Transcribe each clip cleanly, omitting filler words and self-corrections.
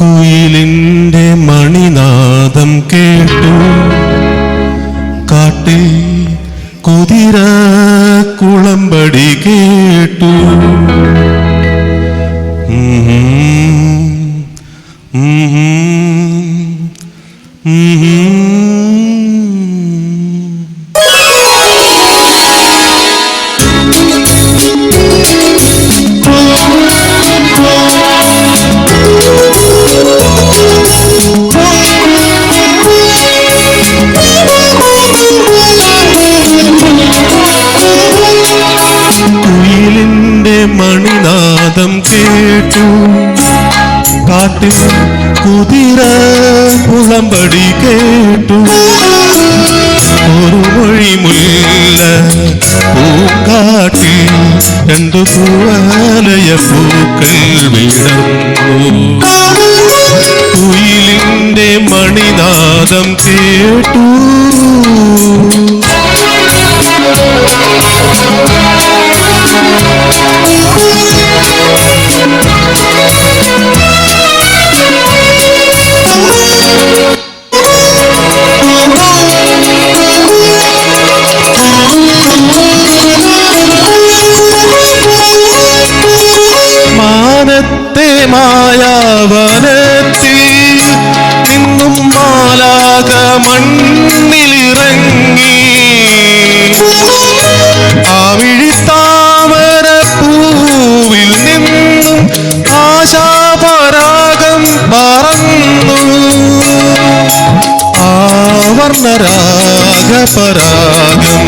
കുയിലിൻ്റെ മണിനാദം കേട്ടു, കാട്ടിൽ കുതിര കുളമ്പടി കേട്ടു. മണിനാദം കേട്ടു, കാട്ടിൽ കുതിര കുളമ്പടി കേട്ടു. ഒരു മൊഴി മുല്ല പൂക്കാട്ടിൽ രണ്ടു പൂവലയ പൂക്കൾ വിടർന്നു. കുയിലിൻ്റെ മണിനാദം കേട്ടു. മാനത്തെ മായാവനത്തിൽ നിന്നും മാലാക മണ്ണിലിറങ്ങി. ആവിഴിത്താമര പൂവിൽ നിന്നും ആശാപരാഗം പറന്നു. ആവർണരാഗപരാഗം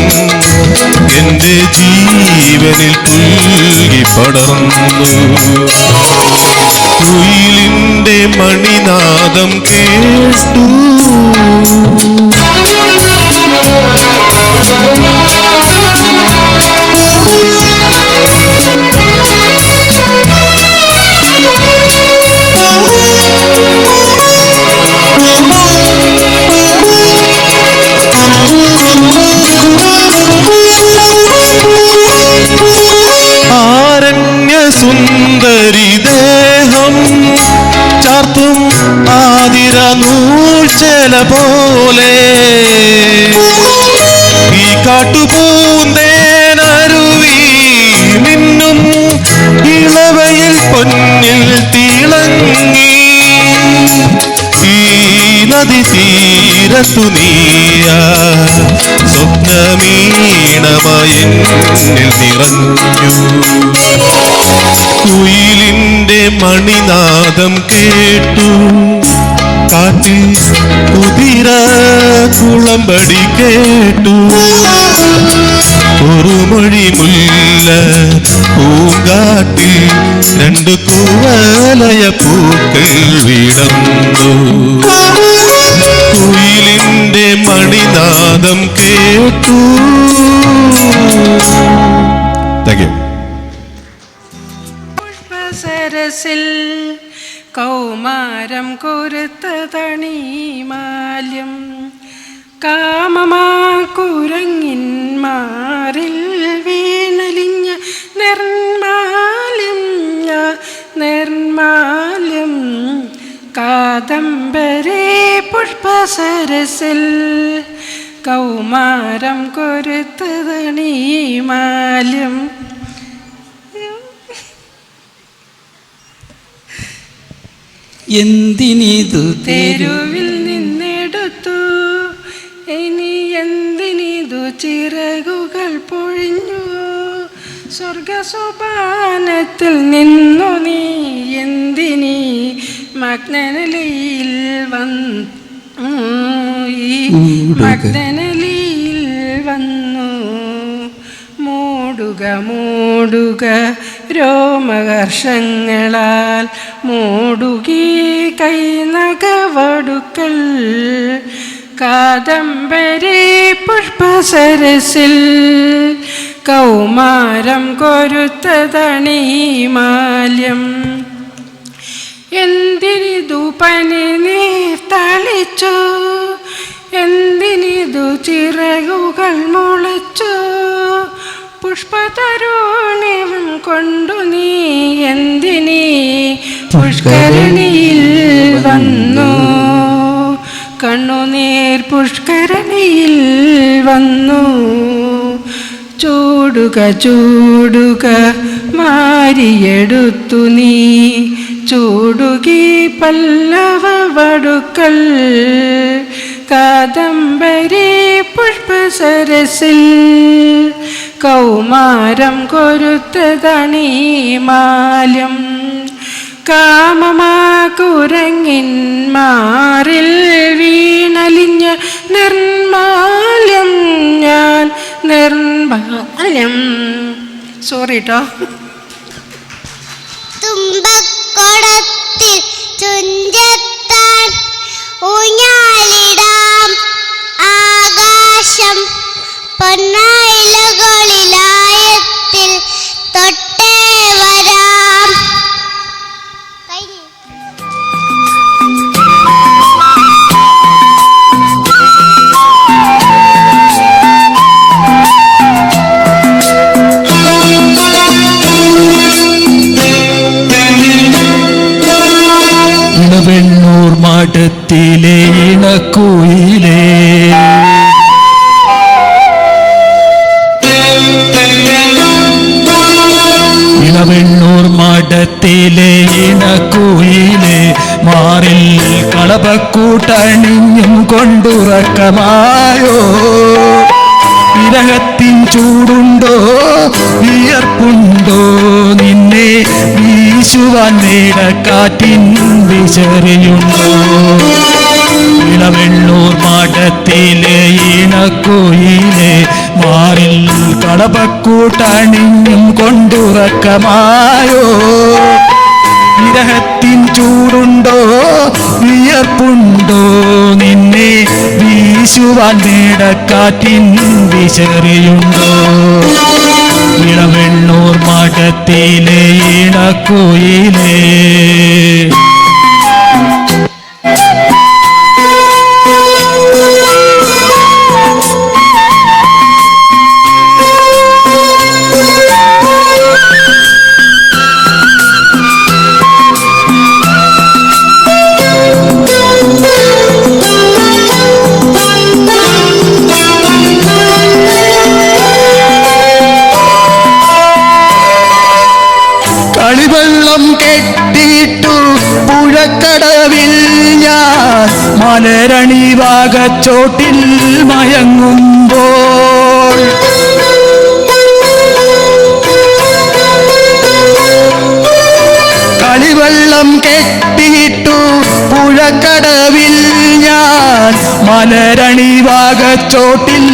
എന്റെ ജീവനിൽ പുൽകി പടർന്നു. കുയിലിൻ്റെ മണിനാദം കേട്ടു. സുന്ദരി ദേഹം ചാർത്തും ആതിര നൂൽച്ചെല പോലെ ഈ കാട്ടുപൂന്തേനരുവി മിന്നും ഇളവയിൽ പൊന്നിൽ തിളങ്ങി. ഈ നദി തീരത്തു നീയ സ്വപ്നമീണമായി നിറഞ്ഞു. കുയിലിൻ്റെ മണിനാദം കേട്ടു, കാട്ടിൽ കുതിര കുളമ്പടി കേട്ടു. ഒരു മൊഴി മുല്ല പൂങ്കാട്ടിൽ രണ്ടു കൂവലയ പൂക്കൾ വിടർന്നു. കുയിലിൻ്റെ മണിനാദം കേട്ടു. Thank you. സരസിൽ കൗമാരം കൊരുത്തതണിമാല്യം കാമമാ കുരങ്ങിന്മാരിൽ വീണലിഞ്ഞ നിർമാല്യം നിർമാല്യം കാദംബരേ പുഷ്പസരസിൽ കൗമാരം കൊരുത്തതണിമാല്യം. എന്തിനിതു തെരുവിൽ നിന്നെടുത്തു, ഇനി എന്തിനിതു ചിറകുകൾ പൊഴിഞ്ഞു. സ്വർഗസോപാനത്തിൽ നിന്നു നീ എന്തിനീ മഗ്നനലിയിൽ വന്നു. ഈ മഗ്നനലിയിൽ വന്നു. മൂടുക മൂടുക രോമഹർഷങ്ങളാൽ മൂടുകീ കൈനകവടുക്കൽ കാദംബരി പുഷ്പസരസിൽ കൗമാരം കൊരുത്തതണിമാല്യം. എന്തിനിതു പനി നീർ തളിച്ചു, എന്തിനിതു ചിറകുകൾ മുളച്ചു. പുഷ്പതരുണിവം കൊണ്ടു നീ എന്തിനീ പുഷ്കരണിയിൽ വന്നു, കണ്ണുനീർ പുഷ്കരണിയിൽ വന്നു. ചൂടുക ചൂടുക മാരിയെടുത്തു നീ, ചൂടുകി പല്ലവ വടുക്കൽ. കാദംബരി പുഷ്പസരസിൽ കൗമാരം കൊരുത്തതണീ മാല്യം. കാമമാകുരങ്ങിന്മാരിൽ വീണലിഞ്ഞ നിർമാല്യം ഞാൻ, നിർമാല്യം. സോറി കേട്ടോ. തുമ്പക്കൊടത്തിൽ തുഞ്ചത്താൻ ഊഞ്ഞാലിടാം, ആകാശം പൊന്നയിലകളിലായത്തിൽ തൊട്ടേ വരാം. ഇളവെണ്ണൂർ മാടത്തിലെ ഇണക്കുയിലേ, ഇളവെണ്ണൂർ മാടത്തിലെ ഇണക്കുയിലേ, മാറിൽ കളപക്കൂട്ടണിഞ്ഞും കൊണ്ടുറക്കമായോ. വിരഹത്തിൻ ചൂടുണ്ടോ വിയർപ്പുണ്ടോ, നിന്നെ വീശുവാൻ മേടക്കാറ്റിൻ വിശറിയുണ്ടോ. ഇളവെണ്ണൂർ മാടത്തിലെ ഇണക്കുയിലെ, മാറിൽ കളപക്കൂട്ടണിഞ്ഞും കൊണ്ടുറക്കമായോ. വിരഹത്തിൻ ചൂടുണ്ടോ വിയർപ്പുണ്ടോ, നിന്നെ വീശുവാൻ മേടക്കാറ്റിൻ വിശറിയുണ്ടോ. ഇളവെണ്ണൂർ മാടത്തിലെ ഇണക്കുയിലേ. കളിവെള്ളം കെട്ടിയിട്ടു പുഴക്കടവിൽ ഞാൻ, മലരണി വാഗച്ചോട്ടിൽ മയങ്ങുമ്പോൾ. കളിവെള്ളം കെട്ടിയിട്ടു പുഴക്കടവിൽ ഞാൻ, മലരണി വാഗച്ചോട്ടിൽ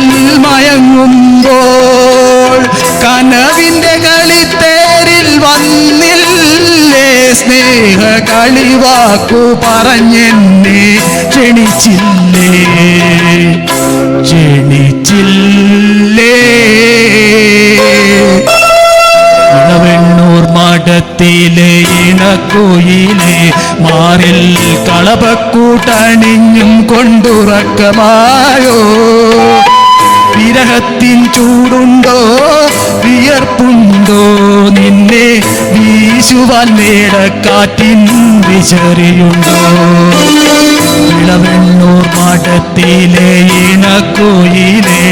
മയങ്ങുമ്പോൾ. കനവിൻ്റെ കളിത്തേരിൽ വന്നില്ലേ, സ്നേഹ കളിവാക്കു പറഞ്ഞെന്നെ ക്ഷണിച്ചില്ലേ, ക്ഷണിച്ചില്ലേ. ഇളവെണ്ണൂർ മാടത്തിലെ ഇണക്കുയിലെ, മാറിൽ കളപക്കൂട്ടണിഞ്ഞും കൊണ്ടുറക്കമായോ. വിരഹത്തിൻ ചൂടുണ്ടോ വിയർപ്പുണ്ടോ, നിന്നെ വീശുവാൻ മേടക്കാറ്റിൻ വിശറിയുണ്ടോ. ഇളവെണ്ണൂർ മാടത്തിലെ ഇണക്കുയിലേ.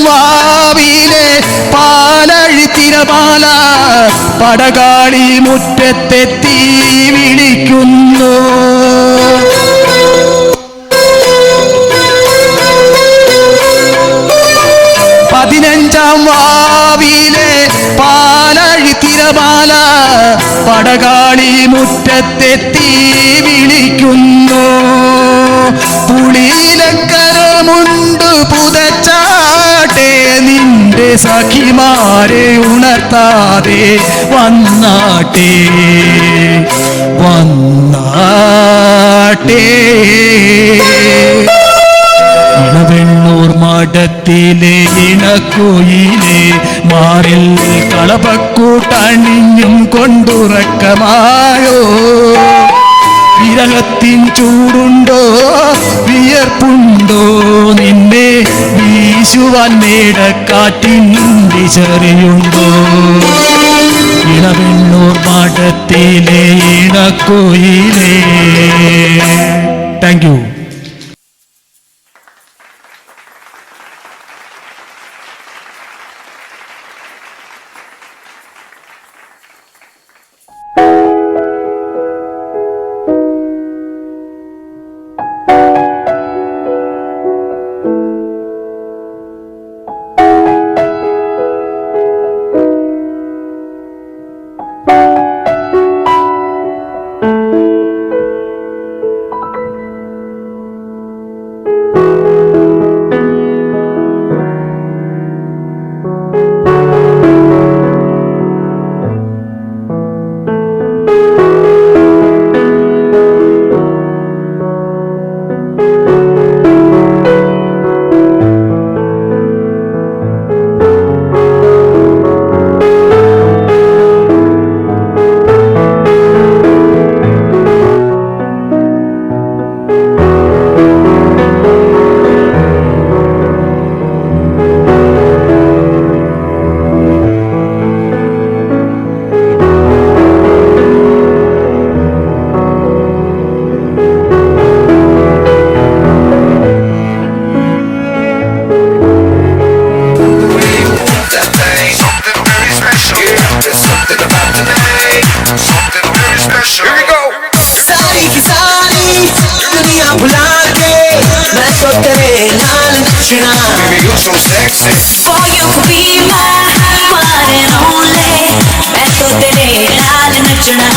വാവിലെ പാലഴിത്തിരമാല പടകാളി മുറ്റത്തെത്തി വിളിക്കുന്നു. പതിനഞ്ചാം വാവിലെ പാലഴിത്തിരമാല പടകാളി മുറ്റത്തെത്തി വിളിക്കുന്നു. പുളിയിലക്കരമുണ്ട് പുതച്ചാട്ടെ, നിന്റെ സഖിമാരെ ഉണർത്താതെ വന്നാട്ടെ വന്നാട്ടെ. മാടത്തിലെ ഇണക്കുയിലെ മാറിൽ കളപക്കൂട്ടണിഞ്ഞും കൊണ്ടുറക്കമായോ വിരഹത്തിൻ ചൂടുണ്ടോ വിയർപ്പുണ്ടോ നിന്നെ വീശുവാൻ മേടക്കാറ്റിൻ ദിശറിയുണ്ടോ ഇളവെണ്ണൂർ മാടത്തിലെ ഇണക്കുയിലേ. Thank you. Baby, you're so sexy. For you could be my one and only. मैं तो तेरे नाल नचना.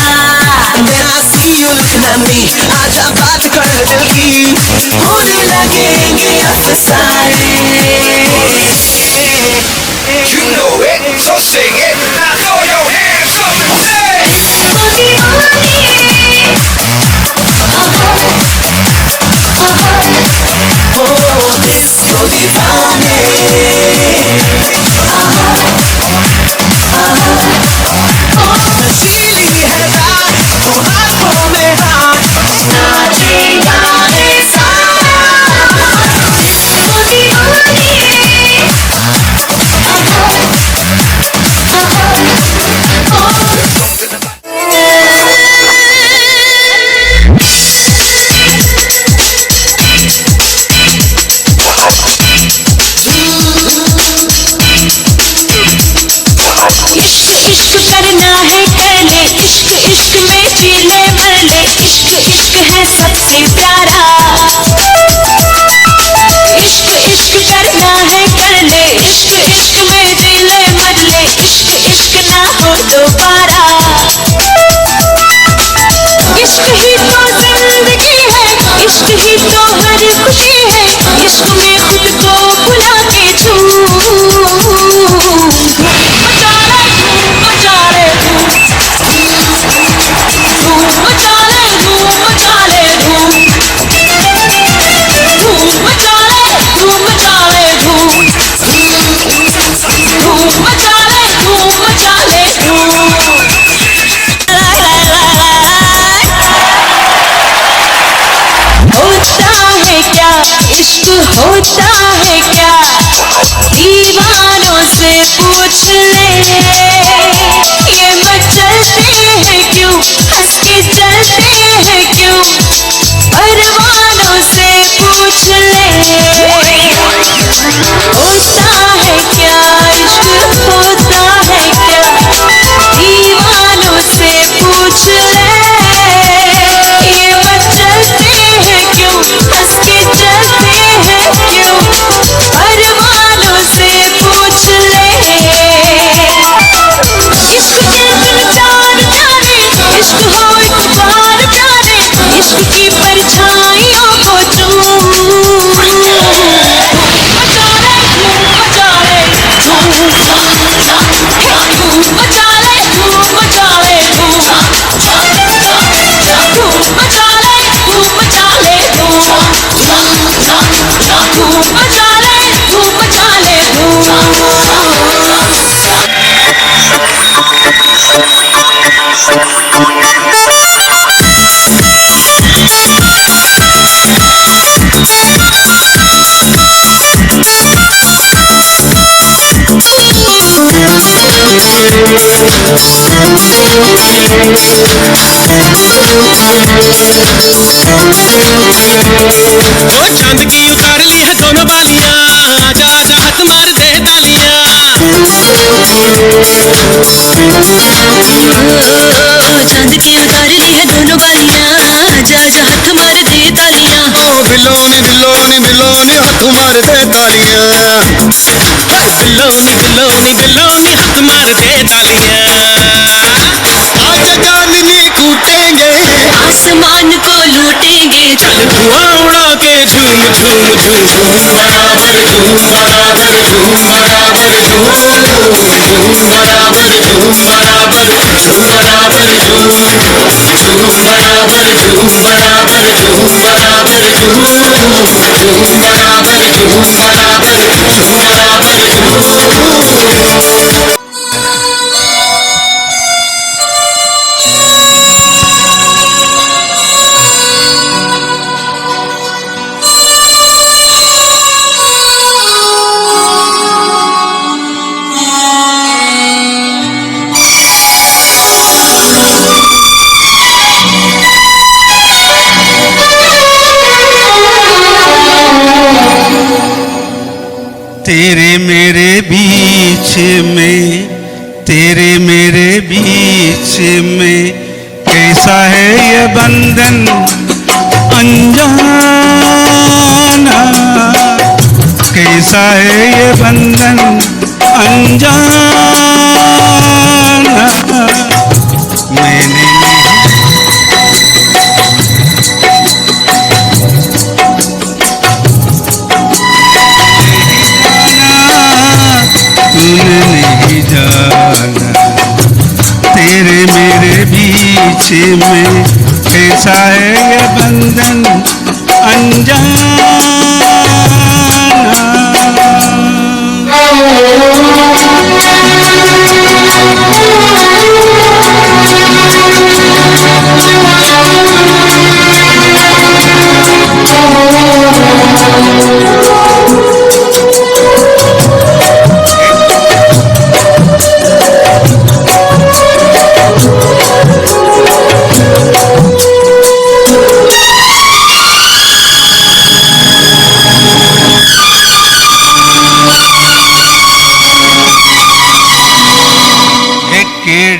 When I see you looking at me, आजा बात कर दिल की. होने लगेंगे अफसाने. You know it, so sing it. Now throw your hands up and say. Oh, disco divane. नशीली है रात, तू आँखों में हाथ. नाचेगा रे सारा. इश्क करना है कर ले, इश्क इश्क में जी ले मर ले. इश्क इश्क है सबसे प्यारा. इश्क इश्क करना है कर ले, इश्क इश्क में जी ले मर ले. इश्क इश्क ना हो दोबारा. इश्क ही तो जिंदगी है, इश्क ही तो हर खुशी है. इश्क में खुद को भुला के झूम मचा ले धूम. धूम मचा ले धूम मचा ले धूम. धूम मचा ले धूम मचा ले धूम. धूम मचा ले धूम मचा ले धूम. होता है क्या इश्क, होता है क्या दीवानों से पूछ ले. ये मचलते हैं क्यों, हंस के चलते हैं क्यों, परवानों से पूछ ले. होता है क्या इश्क, होता है क्या दीवानों से पूछ ले. ये मचलते हैं क्यों, हंस के चलते हैं क्यों, परवानों से पूछ ले. ओ चांद की उतार ली है दोनों बालियां, आजा आजा हाथ मार दे तालियां। चांद की उतार ली है दोनों बालियां, आजा आजा हाथ मार दे तालियां। ओ बिलोनी बिलोनी बिलोनी हाथ मार दे तालियां। बिलोनी बिलोनी बिलोनी हाथ मार दे तालियां। आज चांदनी कूटेंगे, आसमान को लूटेंगे, चल धुआं उड़ा के झूम झूम झूम झूम बराबर झूम बराबर झूम बराबर झूम झूम बराबर झूम बराबर झूम बराबर झूम झूम बराबर झूम बराबर झूम बराबर झूम झूम बराबर झूम बराबर झूम बराबर झूम। तेरे मेरे बीच में, तेरे मेरे बीच में कैसा है ये बंधन अनजाना, कैसा है ये बंधन अनजाना। मैंने नहीं जाना, तेरे मेरे बीच में कैसा है ये बंधन अनजाना।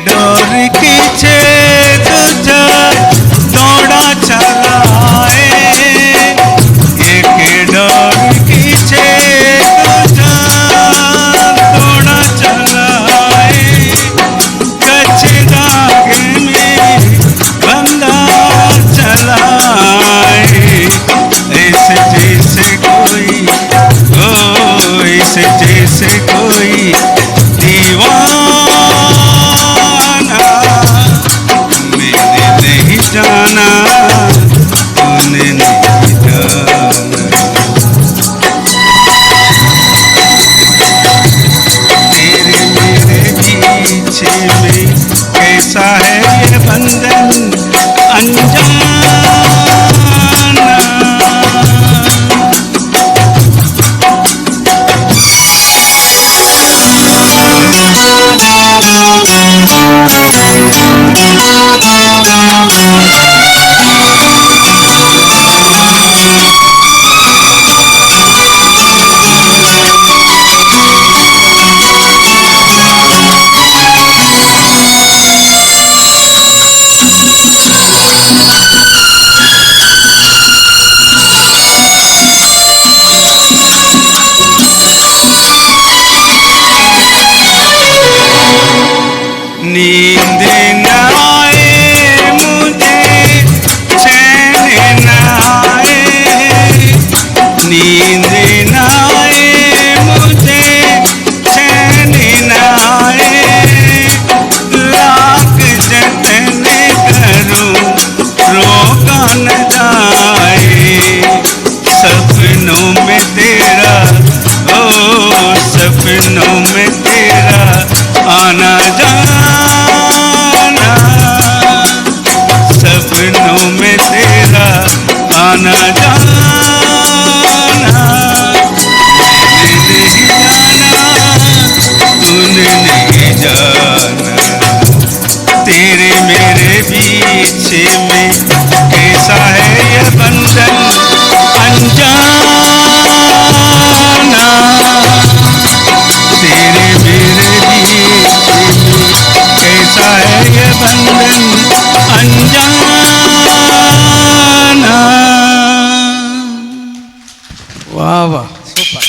डोर खींचे तुझा दौड़ा चलाए, एक डोर खींचे तुझा दौड़ा चलाए, कच्चे धागे में बंधा चलाए। ऐसे जैसे कोई, ओ ऐसे जैसे कोई दीवाना, जाना तूने नहीं जाना। तेरे मेरे बीच में कैसा है ये बंधन अनजाना। नींद न आए मुझे, चैन न आए, नींद न आए मुझे, चैन न आए। लाख जतन करूं रोका न जाए, सपनों में तेरा, ओ सपनों दोस्ती में कैसा है ये बंधन अनजाना, तेरे मेरे रिश्ते में कैसा है ये बंधन अनजाना। वाह वाह, सूपर।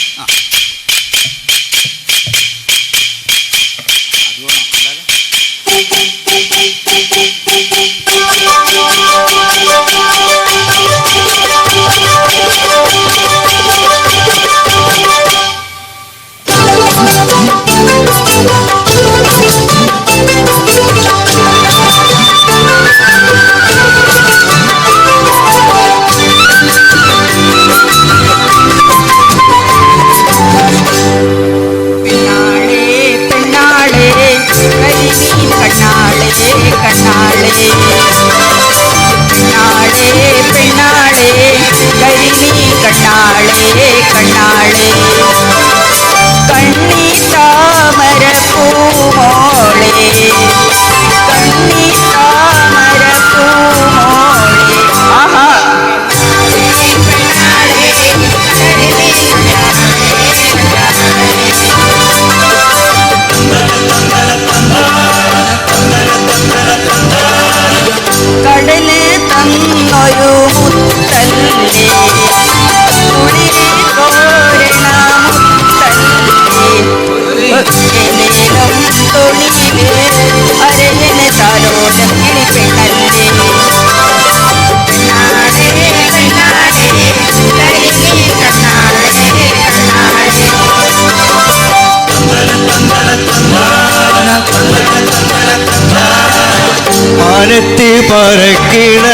മാനത്ത് പറക്കണ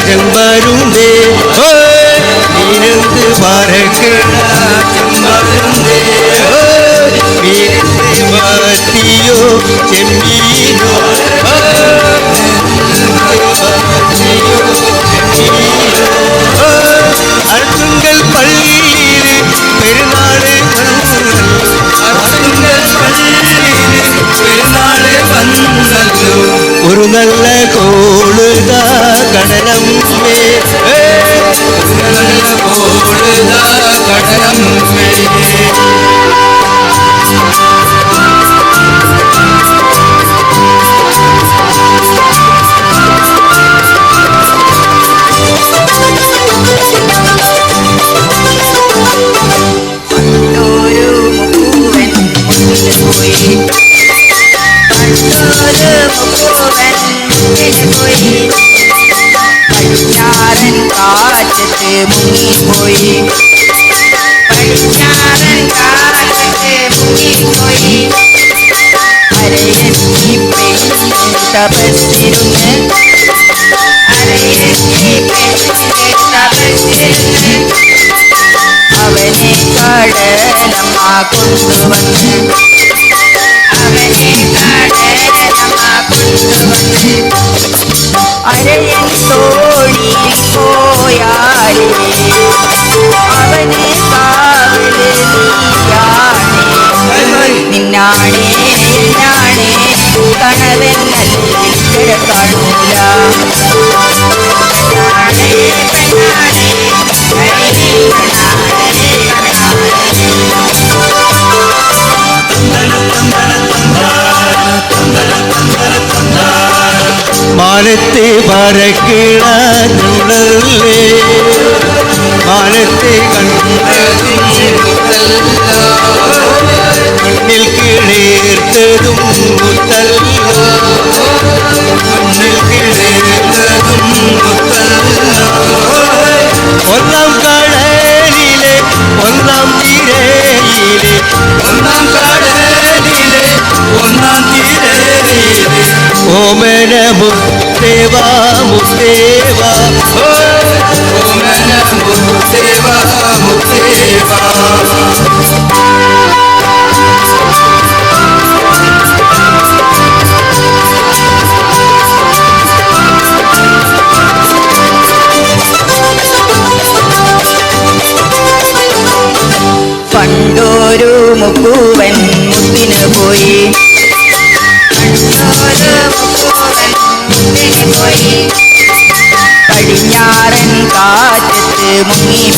ചെമ്പരുന്തേ, മീനത്ത് പറക്കണ ചെമ്പരുന്തേ, മീനത്ത് മത്തിയോ ചെമ്മീനോ, അർത്തുങ്കൽ പള്ളിയിൽ പെരുന്നാള് ഒരു നല്ല കോളുതാ കടലമ്മേ, നല്ല കോളുതാ കടലമ്മേ. പടിഞ്ഞാറൻ കാറ്റത്ത് മുങ്ങിപ്പോയി, പടിഞ്ഞാറൻ കാറ്റത്ത് മുങ്ങിപ്പോയി, അരയത്തി പെണ്ണ് തപസ്സിരുന്ന്, അരയത്തി പെണ്ണ് തപസ്സിരുന്ന്, അവനെ കടലമ്മ കൊണ്ടുവന്ന്, അവനെ കടലമ്മ കൊണ്ടുവന്ന്, അരയൻ തോണിയിൽ പോയാലേ അവനെ കാവല് നീയാണേ, നിന്നാണേ എന്നാണേ കണവെന്നല്ല കാണൂല, പെണ്ണാണേ പെണ്ണാണേ പെണ്ണാണേ മാനത്തെ പറക്കണ ചുടല്ലേ, മാനത്തെ കണ്ണിൽ കിളേർത്തതും മുത്തല്ലോ, കണ്ണിൽ കിളേർത്തതും മുത്തല്ലോ. ഒന്നാം കടലിലെ ഒന്നാം തിരയിലെ, ഒന്നാം കടലിലെ ഒന്നാം തിരയിലെ, ഓമന മുത്തേവാ മുത്തേവാ, ഓമന മുത്തേവാ മുത്തേവാ.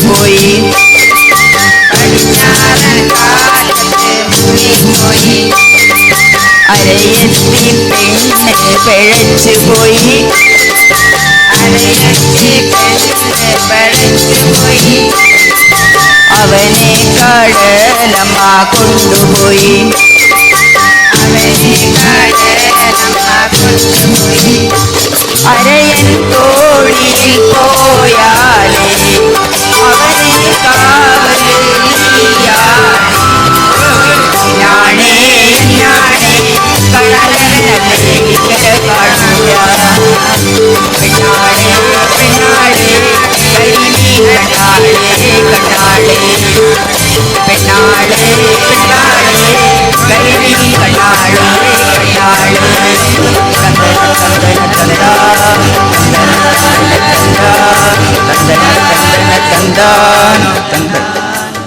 കൊണ്ടുപോയി പടിഞ്ഞാറൻ കാലത്ത് മുങ്ങിപ്പോയി അരയത്തി പെണ്ണ് പിഴച്ചു പോയി അരയത്തി പെണ്ണ് പിഴച്ചു പോയി അവനെ കടലമ്മ കൊണ്ടുപോയി അവനെ കടലമ്മ കൊണ്ടുപോയി അരയൻ തോളിൽ പോയാലേ അവനെ കാവലിയാണേ ഞാണേ കടലമ്മയ്ക്ക് കാണൂല പെണ്ണാളെ പെണ്ണാളെ കരിമീ കണ്ടാളെ കണ്ടാളെ പെണ്ണാളെ പെണ്ണാളെ കരിമീ കണ്ടാളെ കണ്ടാളെ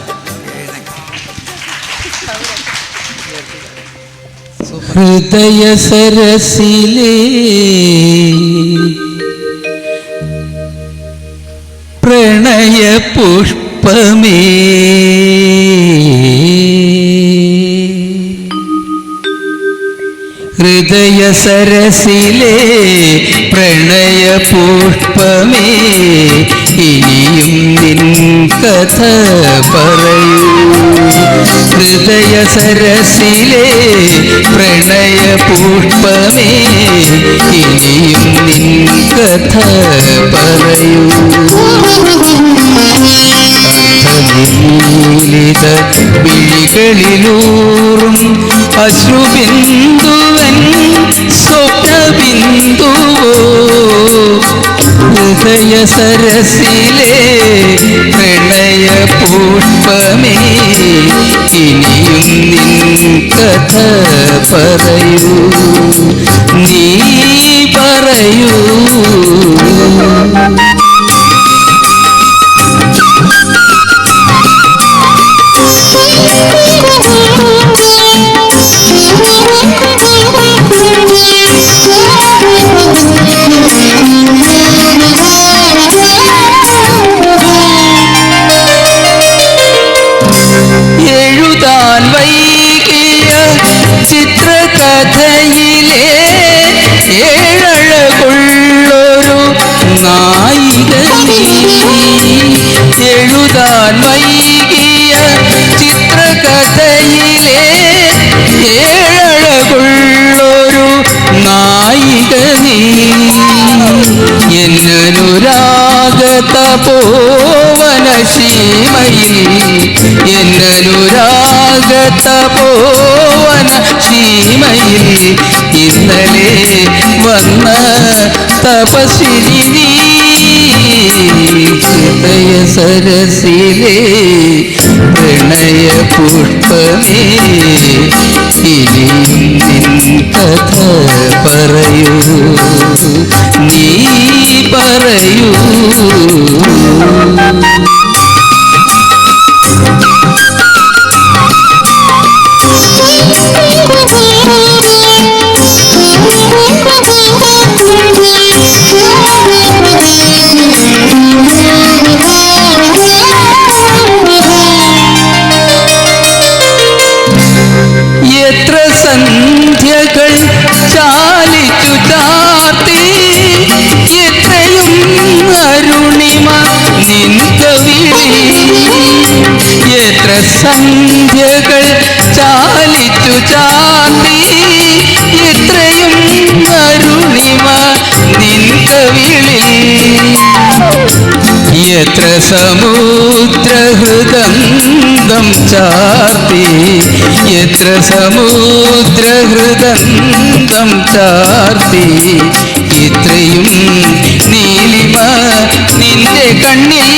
ഹൃദയ സരസിലേ പ്രണയ പുഷ്പമേ ഹൃദയ സരസിലേ പ്രണയ പുഷ്പമേ ഇനിയും നിൻ കഥ പറയൂ ഹൃദയ സരസിലേ പ്രണയ പുഷ്പമേ ഇനിയും നിൻ കഥ പറയൂ അർത്ഥനിലീലിത വിഴികളിലൂറും അശ്രുബിന്ദുവൻ സ്വപ്നബിന്ദുവോ ഹൃദയ സരസിലേ പ്രണയ പുഷ്പമേ ഇനിയും നിൻ കഥ പറയൂ നീ പറയൂ എഴുതാൻ വൈകിയ ചിത്രകഥയിലെ ഏഴഴകുള്ളൊരു നായിക എഴുതാൻ വൈകിയ ചിത്രകഥയിലെ ഏഴഴകുള്ളൊരു നായിക നീ എന്നനുരാഗത പോവന ശീമയിൽ എന്നനുരാഗത പോവന ശീമയിൽ ഇന്നലെ വന്ന തപസ്വിനി നീ ഹൃദയ സരസിലേ പ്രണയ പുഷ്പമേ ഇനിയും നിൻ കഥ പറയൂ നീ പറയൂ എത്ര സന്ധ്യകൾ ചാലിച്ചു ചാർത്തി എത്രയും അരുണിമ നിൻ കവിളി എത്ര സന്ധ്യകൾ ചാലിച്ചു ചാർത്തി എത്രയും അരുണിമ നിൻ കവിളി എത്ര സമുദ്രഹൃദന്തം ചാർത്തി എത്ര സമുദ്രഹൃദന്തം ചാർത്തി ഇത്രയും നീലിമ നിന്റെ കണ്ണിൽ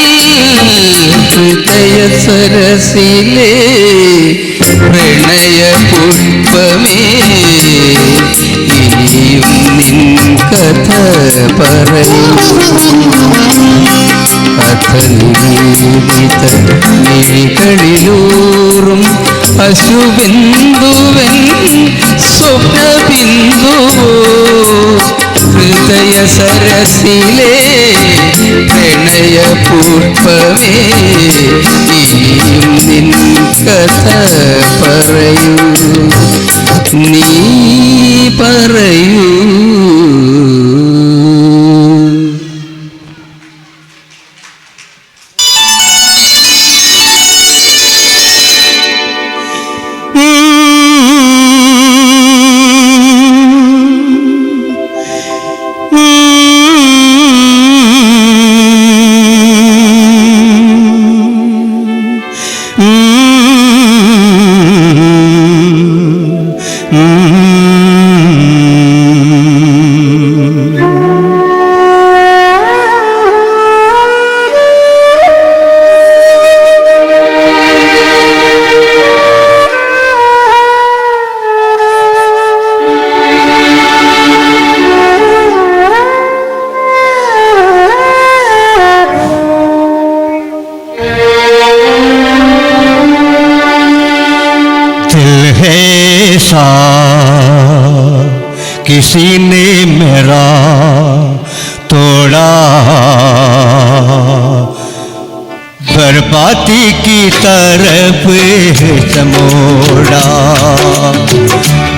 ഹൃദയ സരസിലേ പ്രണയ പുഷ്പമേ ഇനിയും നിൻ കഥ പറയൂ അഥനിലീലിത മിഴികളിലൂറും അശ്രുബിന്ദുവൻ സ്വപ്നബിന്ദുവോ ഹൃദയ സരസിലേ പ്രണയ പുഷ്പമേ ഇനിയും നിൻ കഥ പറയൂ നീ പറയൂ. किसी ने मेरा तोड़ा, बर्बादी की तरफ समोड़ा।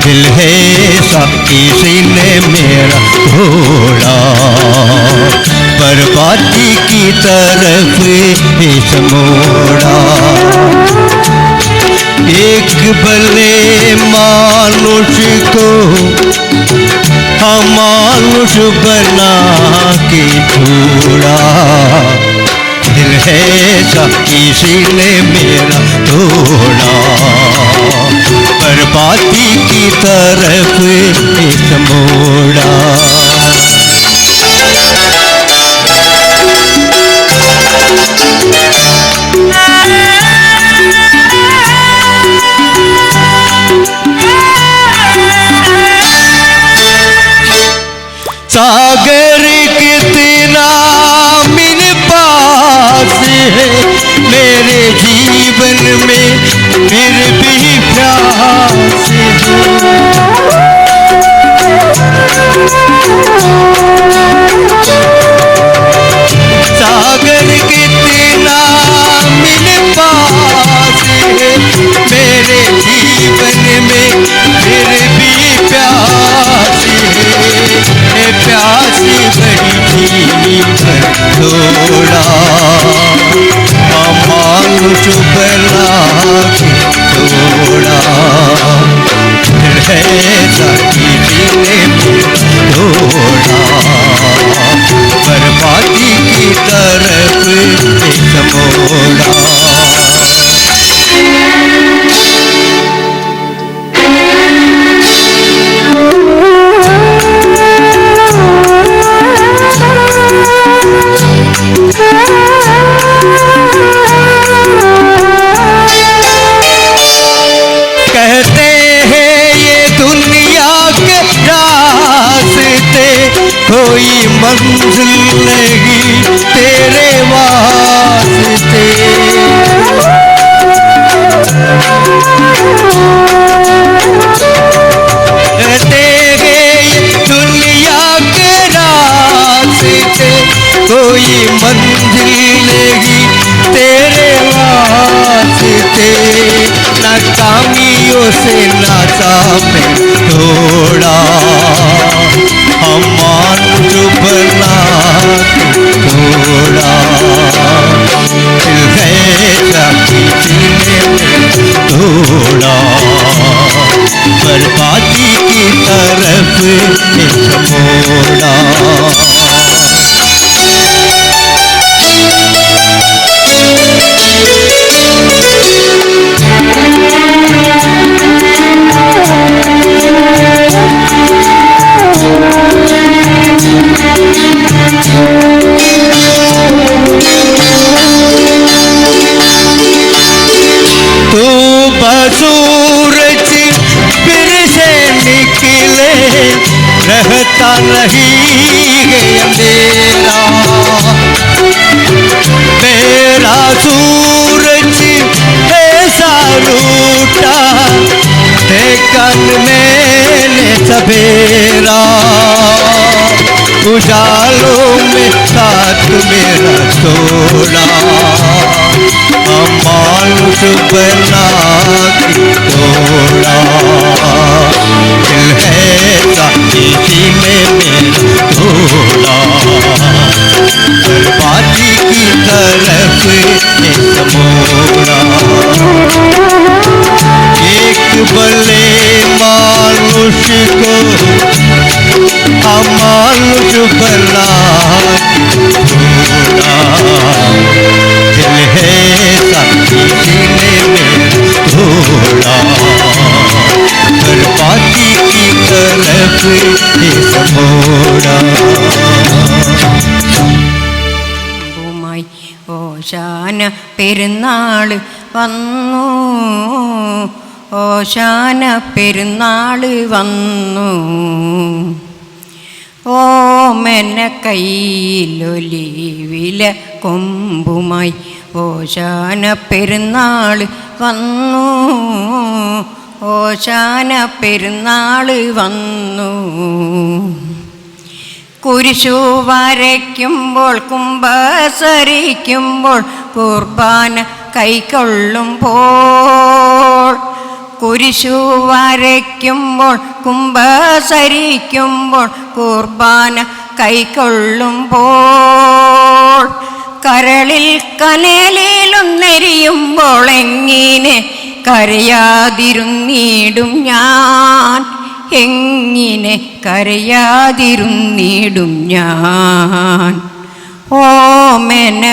दिल है सा किसी ने मेरा तोड़ा, बर्बादी की तरफ समोड़ा। एक भले मानुष को अमानुष बना के छोड़ा। दिल है सा किसी ने मेरा तोड़ा, बर्बादी की तरफ मोड़ा। सागर कितना मेरे पास है मेरे जीवन में, फिर भी प्यास है। सागर कितना मेरे पास है मेरे जीवन में, फिर भी प्यास है। प्यासी बड़ी पर थोड़ा अमानुष बना के थोड़ा। दिल है सा किसी ने थोड़ा, बर्बादी की तरफ मोड़ा। कहते हैं ये दुनिया के रास्ते, कोई मंजिल नहीं तेरे वास्ते। कहते हैं ये दुनिया के रास्ते, कोई मंजिल नहीं तेरे वास्ते। नाकामियों से नाचा मैं थोड़ा, अमानुष बना थोड़ा। दिल है सा किसी ने थोड़ा, बर्बादी की तरफ मोड़ा। तो बसूरज फिर से निकले, रहता नहीं है अंधेरा। मेरा सूरज ऐसा रूठा, देखा मैंने सवेरा। उजालों में साथ मेरा तोड़ा अमानुष बना के तोड़ा दिल है इसी में मेरा तोड़ा बर्बादी की तरफ मोड़ा एक भले मानुष को अमानुष बना छोड़ा दिल है इसी ने मेरा छोड़ा बर्बादी की तरफ मोड़ा ഓശാന പെരുന്നാള് വന്നു ഓശാന പെരുന്നാള് വന്നു ഓമന കയ്യിലൊലിവില കൊമ്പുമായി ഓശാന പെരുന്നാള് വന്നു ഓശാന പെരുന്നാള് വന്നു കുരിശു വരയ്ക്കുമ്പോൾ കുമ്പസരിക്കുമ്പോൾ കുർബാന കൈക്കൊള്ളുമ്പോൾ കുരിശു വരയ്ക്കുമ്പോൾ കുമ്പസരിക്കുമ്പോൾ കുർബാന കൈക്കൊള്ളുമ്പോൾ കരളിൽ കനലിലൊന്നെരിയുമ്പോൾ എങ്ങനെ കരയാതിരുന്നിടും ഞാൻ എങ്ങനെ കരയാതിരുന്നിടും ഞാൻ ഓമന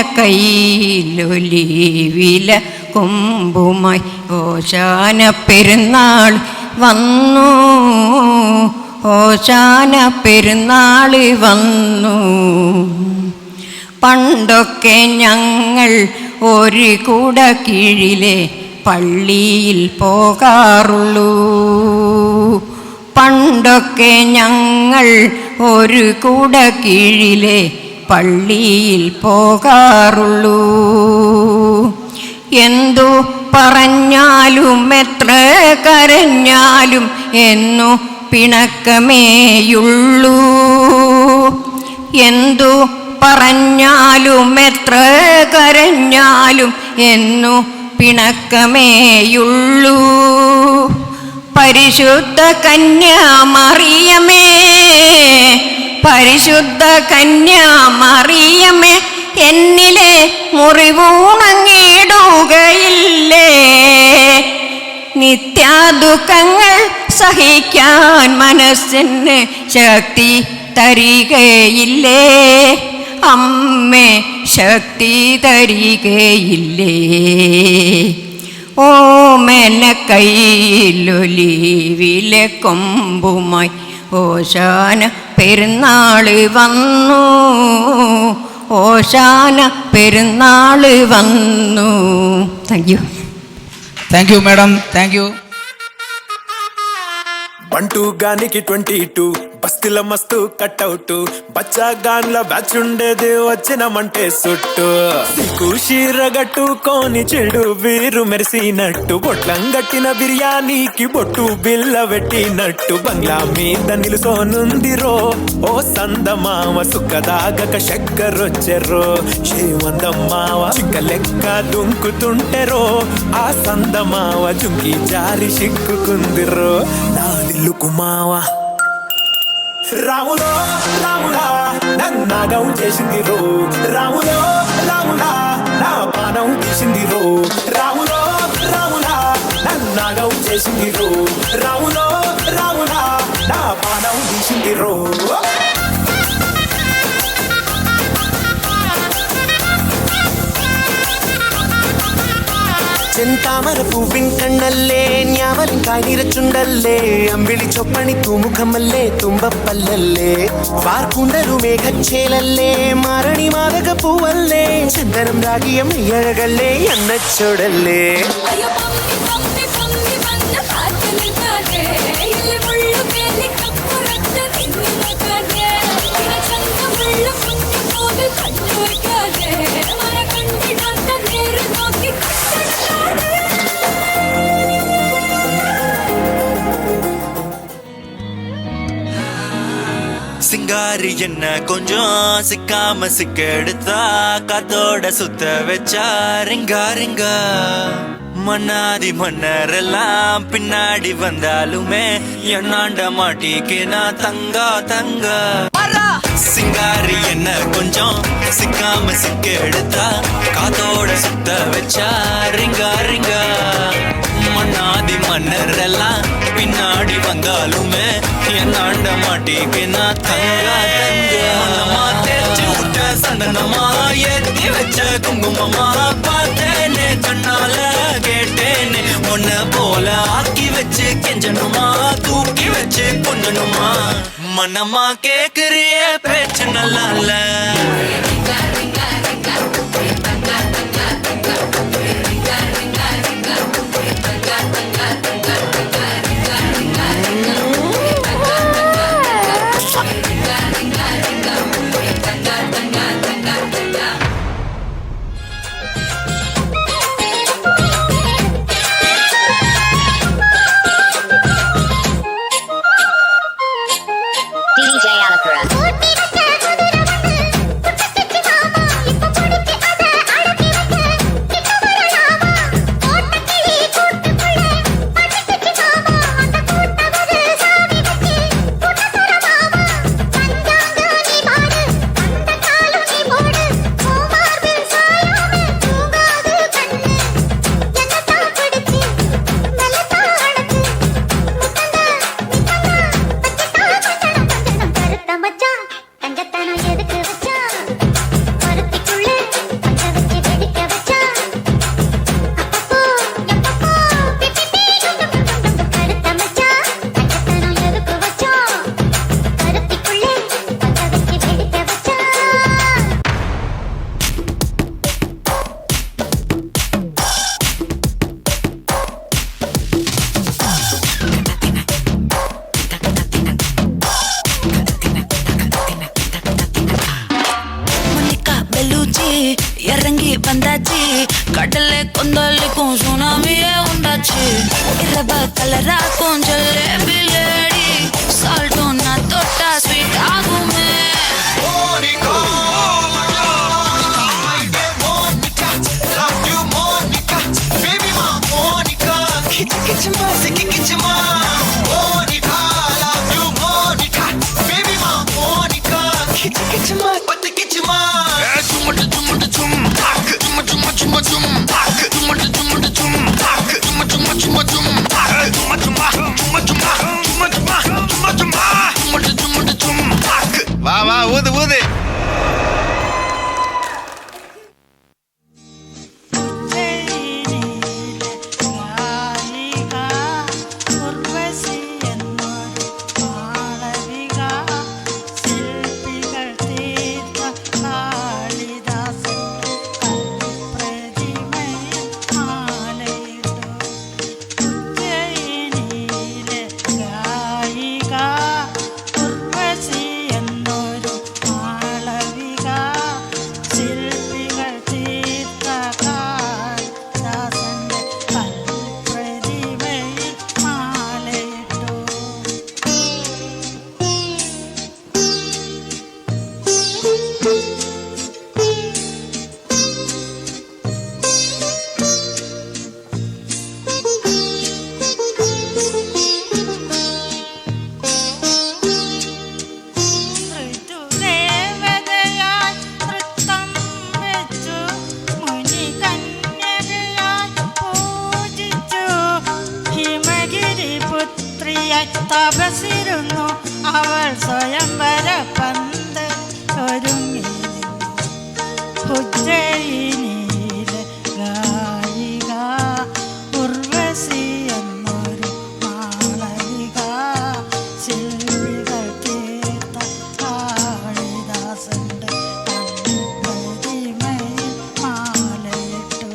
കയ്യിലൊലിവില കൊമ്പുമായി ഓശാന പെരുന്നാൾ വന്നു ഓശാന പെരുന്നാൾ വന്നു പണ്ടൊക്കെ ഞങ്ങൾ ഒരു കുട കീഴിലെ പള്ളിയിൽ പോകാറുള്ളൂ പണ്ടൊക്കെ ഞങ്ങൾ ഒരു കുട കീഴിലെ പള്ളിയിൽ പോകാറുള്ളൂ എന്തു പറഞ്ഞാലും എത്ര കരഞ്ഞാലും എന്നു പിണക്കമേയുള്ളൂ എന്തു പറഞ്ഞാലും എത്ര കരഞ്ഞാലും എന്നു പിണക്കമേയുള്ളൂ പരിശുദ്ധ കന്യാമറിയമേ പരിശുദ്ധ കന്യാമറിയമേ എന്നിലെ മുറിവുണങ്ങിടുകയില്ലേ നിത്യാദുഃഖങ്ങൾ സഹിക്കാൻ മനസ്സിന് ശക്തി തരികയില്ലേ അമ്മേ ശക്തി തരികയില്ലേ ഓമന കയ്യിലൊലിവിലെ കൊമ്പുമായി ഓശാന പെരുന്നാള് വന്നു ഓശാന പെരുന്നാള് വന്നു thank you madam thank you బంటూ గానికి 22 బస్తీల మస్తు కట్అవుట్ బచ్చా గాన్ల బ్యాచ్ ఉండేది వచ్చినమంటే సుట్టు సిక్కు షీరగట్టుకోని చెడు వీరు మెరిసినట్టు బొట్లం గట్టిన బిర్యానీకి బొట్టు బిల్ల పెట్టినట్టు బంగ్లా మీద నిలుసోనుందిరో ఓ సందమావ సుక్కదాగక చక్కరొచ్చెరో శ్రీమందమ్మావ చిక్క లెక్క దుంకుతుంటెరో ఆ సందమావ జుంకి జారి సిక్కుకుందిరో నాదిల్లుకు మావా రాములో రాములా నన్నాగం చేసింది రో రాములో రాములా నా పానం తీసింది రో రాములో రాములా నన్నాగం చేసింది రో రాములో రాములా నా పానం తీసింది రో ചെന്താമര പൂവിൻ കണ്ണല്ലേ ഞാവലിൻകായ് നിറച്ചുണ്ടല്ലേ അമ്പിളി ചൊപ്പണി തൂമുഖമല്ലേ തുമ്പപ്പല്ലല്ലേ വാർക്കൂണ്ടരു മേഘച്ചേലല്ലേ മാരണി മാതക പൂവല്ലേ ചന്ദനം രാഗിയം അഴകല്ലേ അന്നച്ചോടല്ലേ சிங்காரி என்ன கொஞ்சம் சிக்காம சிக்க எடுத்தா காத்தோட சுத்த வச்சா ரிங்கா ரிங்கா மன்னாதி மன்னரெல்லாம் பின்னாடி வந்தாலுமே என்னாண்ட மாட்டிக்கு நான் தங்கா தங்கா சிங்காரி என்ன கொஞ்சம் சிக்காம சிக்க எடுத்தா காத்தோட சுத்த வச்சா ரிங்கா ரிங்கா மன்னாதி மன்னரெல்லாம் பின்னாடி வந்தாலுமே என்னாண்ட மாட்டிக்கு நான் தங்கா தங்கா தேர்ச்சி விட்ட சந்தனமா ஏத்தி வச்ச குங்குமமா பார்த்தேனே கண்ணால கேட்டேனே உன்ன போல ஆக்கி வச்சு கெஞ்சனுமா தூக்கி வச்சு பொண்ணனுமா மனமா கேக்குறிய பேச்சு நல்லா இல்ல DJ Alapura. இறங்கி வந்தாச்சு கடலை கொந்தளிக்கும் சுனாமியே உண்டாச்சு இரவ கலரா கொஞ்சம் லேடி சால்ட்டும் நான் தொட்டா ஸ்வீட் ஆகுமே வா வா ஊது ஊது തപസിരുന്നു അവൾ സ്വയംവര പന്ത് ഒരുങ്ങി ഉജ്ജയിനിയിലെ ഗായിക ഉർവശി എന്നൊരു മാളവിക ശില്പികൾ തീർത്ത കാളിദാസന്റെ പ്രതിമയിൽ മാലയിട്ടു.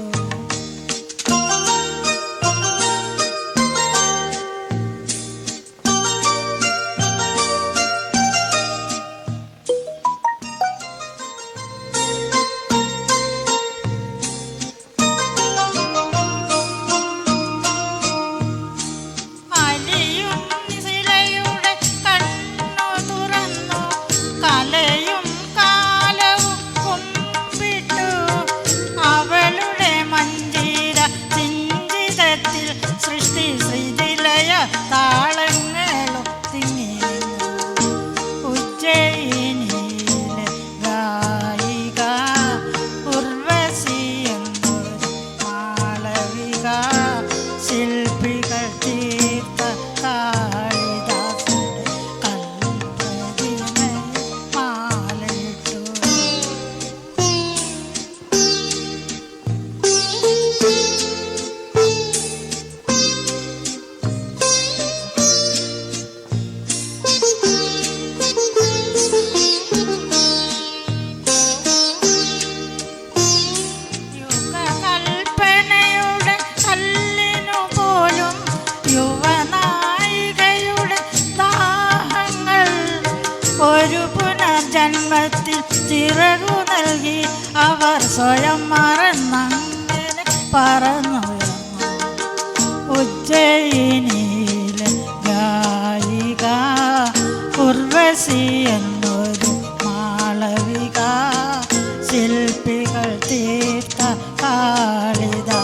ശില്പികൾ തീർത്ത കാളിദാസന്റെ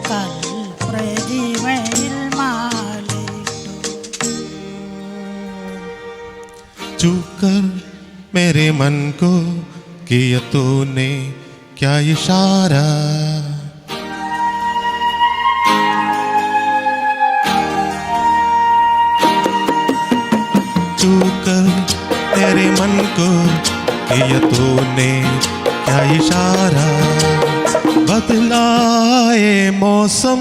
കൽപ്രതിമയിൽ മാലയിട്ടു. चूकर मेरे मन को किया तूने क्या इशारा. चूकर मेरे मन को किया तूने क्या इशारा. बदलाए मौसम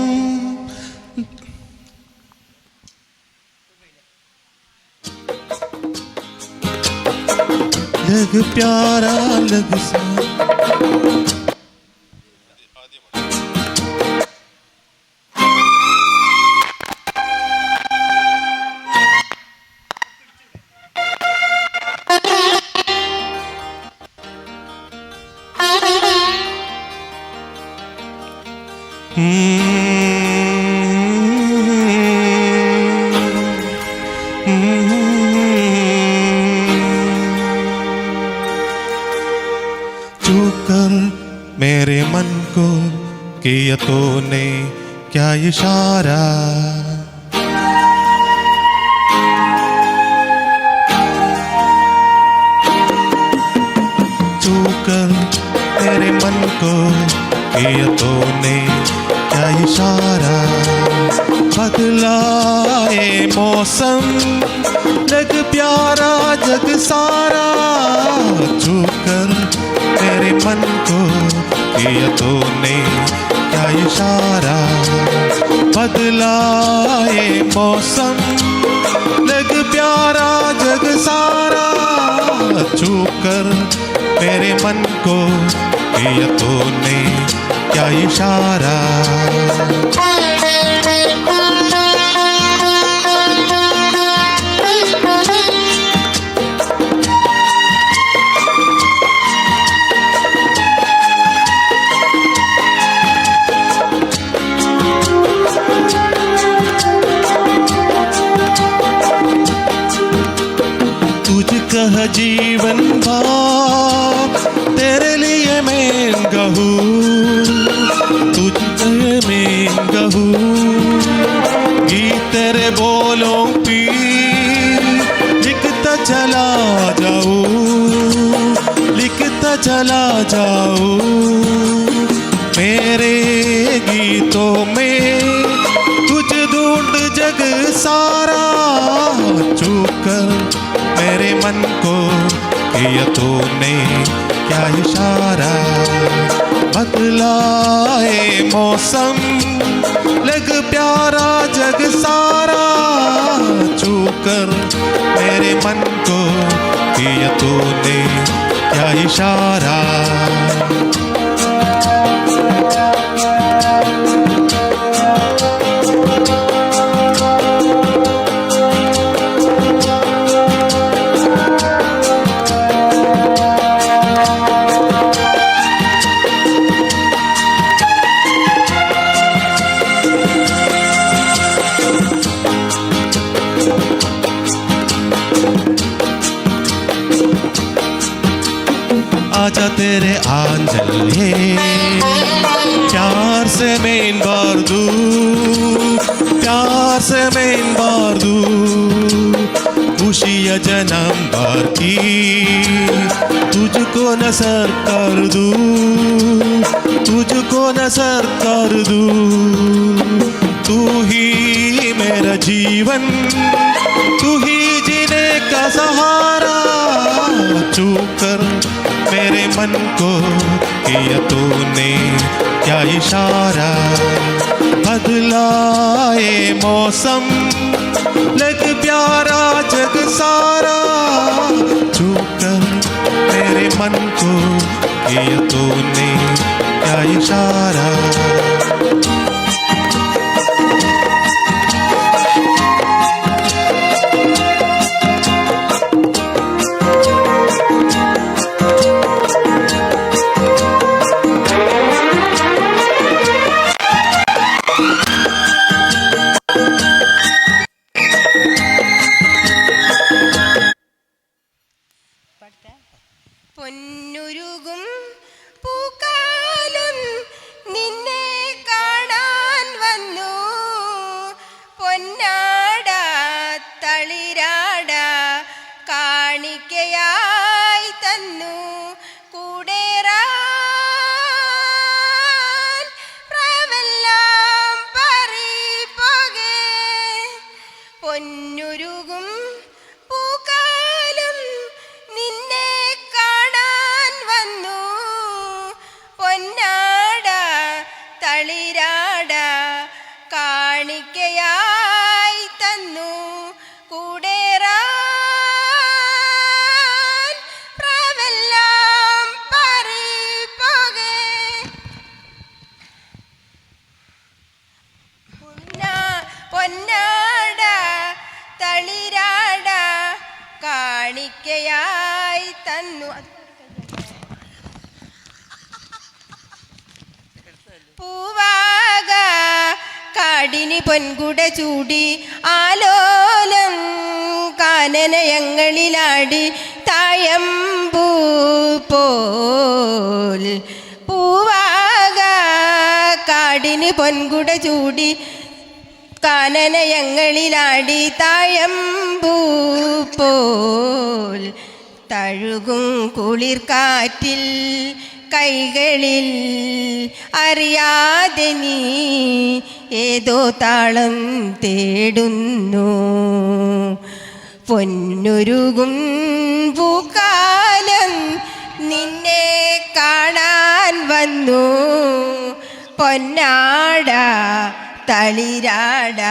लग प्यारा लग सा. चूकर मेरे मन को किया तूने क्या इशारा. चूकर मेरे मन को किया तूने क्या इशारा. बदलाए मौसम लग प्यारा जग सारा. चूकर मेरे मन को किया तूने क्या इशारा. बदलाए मौसम लग प्यारा जग सारा. चूकर मेरे मन को किया तूने क्या इशारा. तुझकह जीवन भाव तेरे लिए मैं गहूँ. तुझे मैं गहूँ गीत तेरे बोलों पी लिखता चला जाऊँ. लिखता चला जाऊँ मेरे गीतों में तुझ ढूंढ जग सारा. चूकर मेरे मन को किया तूने क्या इशारा. बदलाए मौसम लग प्यारा जग सारा. चूकर मेरे मन को किया तूने क्या इशारा. आजा तेरे आंचल है प्यार से मैं इन बार दूं. प्यार से मैं इन बार दूं. खुशियाँ जन्म भर की तुझको नजर कर दूं. तुझको नजर कर दूं. तू ही मेरा जीवन तू ही जीने का सहारा. चूकर मेरे मन को किया तूने क्या इशारा. बदलाए मौसम लग प्यारा जग सारा. चूकर मेरे मन को किया तूने क्या इशारा. പൊന്നുരുകും കാടിന് പൊൻകുട ചൂടി ആലോലം കാനനയങ്ങളിലാടി തായമ്പൂ പോൽ പൂവാക കാടിന് പൊൻകുട ചൂടി കാനനയങ്ങളിലാടി തായമ്പൂ പോൽ തഴുകും കുളിർക്കാറ്റിൽ കൈകളിൽ അറിയാതെ നീ ഏതോ താളം തേടുന്നു പൊന്നുരുകും പൂക്കാലം നിന്നെ കാണാൻ വന്നു പൊന്നാട തളിരാട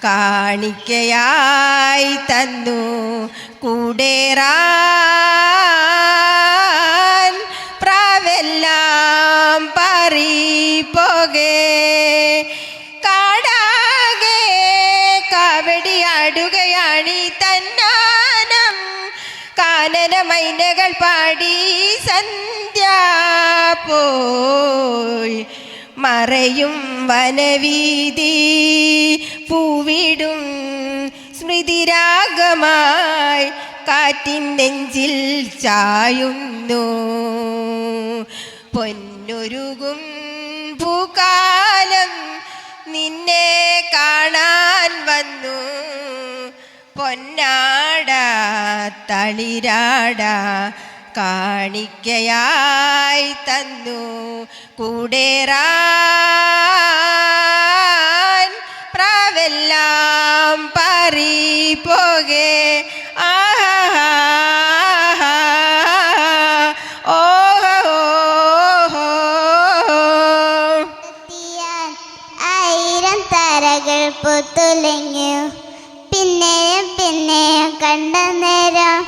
കാണിക്കയായി തന്നു കൂടേറാൻ പ്രാവെല്ലാം പാറിപ്പോകെ കാടാകെ കാവടിയാടുകയാണി തന്നാനം കാനന മൈനകൾ പാടി സന്ധ്യ പോയി മറയും വനവീതി പൂവിടും സ്മൃതിരാഗമായി കാറ്റിൻ നെഞ്ചിൽ ചായുന്നു പൊന്നൊരുകും പൂക്കാലം നിന്നെ കാണാൻ വന്നു പൊന്നാട തളിരാട കാണിക്കയായി തന്നു കൂടേറാൻ പ്രാവെല്ലാം പാറിപ്പോകെ ആഹാ ആയിരം താരകൾ പുത്തുലഞ്ഞു പിന്നെയും പിന്നെയും കണ്ട നേരം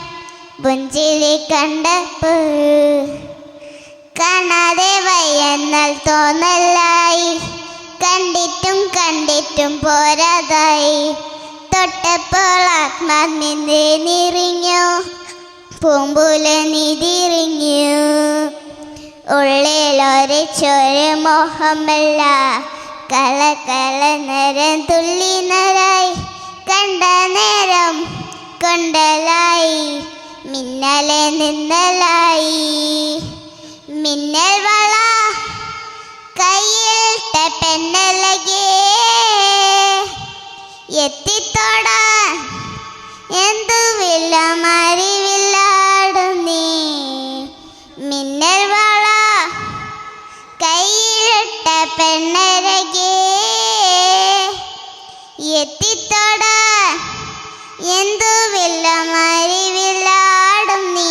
പുഞ്ചിരി കണ്ടപ്പോ കാണാതെ വയ്യെന്നാൽ തോന്നലായി കണ്ടിട്ടും കണ്ടിട്ടും പോരാതായി തൊട്ടപ്പോൾ ആത്മാവിനെ നിറിഞ്ഞു പൂമ്പുല നിതിരിഞ്ഞു ഉള്ളിലൊരു ചൊരു മോഹമല്ല കളകള നേരം തുള്ളി നരായി കണ്ട നേരം കൊണ്ടലായി മിന്നലെ നിന്നലായി മിന്നൽ വള കയ്യിട്ട പെണ്ണലകേ എത്തിത്തോടാൻ എന്തുവില്ല മറിവില്ലാടും നീ മിന്നൽ വള കയ്യിട്ട പെണ്ണലകേ എത്തിത്തോടാൻ എന്തുവില്ല മറിവില്ലാടും നീ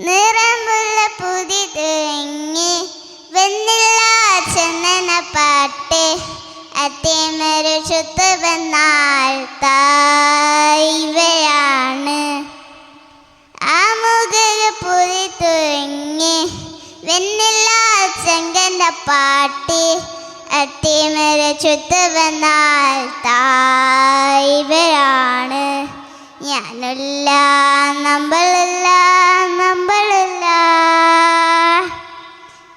നിറമുള്ള പുതി തേങ്ങി വെണ്ണില്ല ചന്ദന പാട്ട് അത്തേമരു ചുത്ത് വന്നാൽ തായ്വയാണ് ആമുഖ പുതി തേങ്ങി വെണ്ണില്ല ചന്ദന പാട്ട് അത്തേമരു ചുത്ത് വന്നാൽ തായ്വയാണ് ഞാനില്ല നമ്മളില്ല നമ്മളില്ല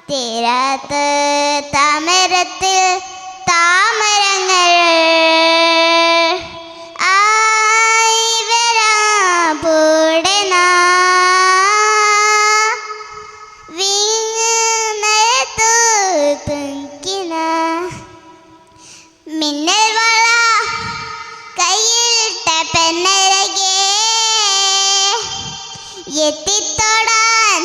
തീരാത്ത താമരത്തിൽ താമരങ്ങൾ ആയി വരാം പൂടെ വിങ്ങുന്നേത്തു തുങ്കിന മിന്നൽ വള കയ്യിലിട്ട പെണ്ണരകേ എത്തിത്തോടാൻ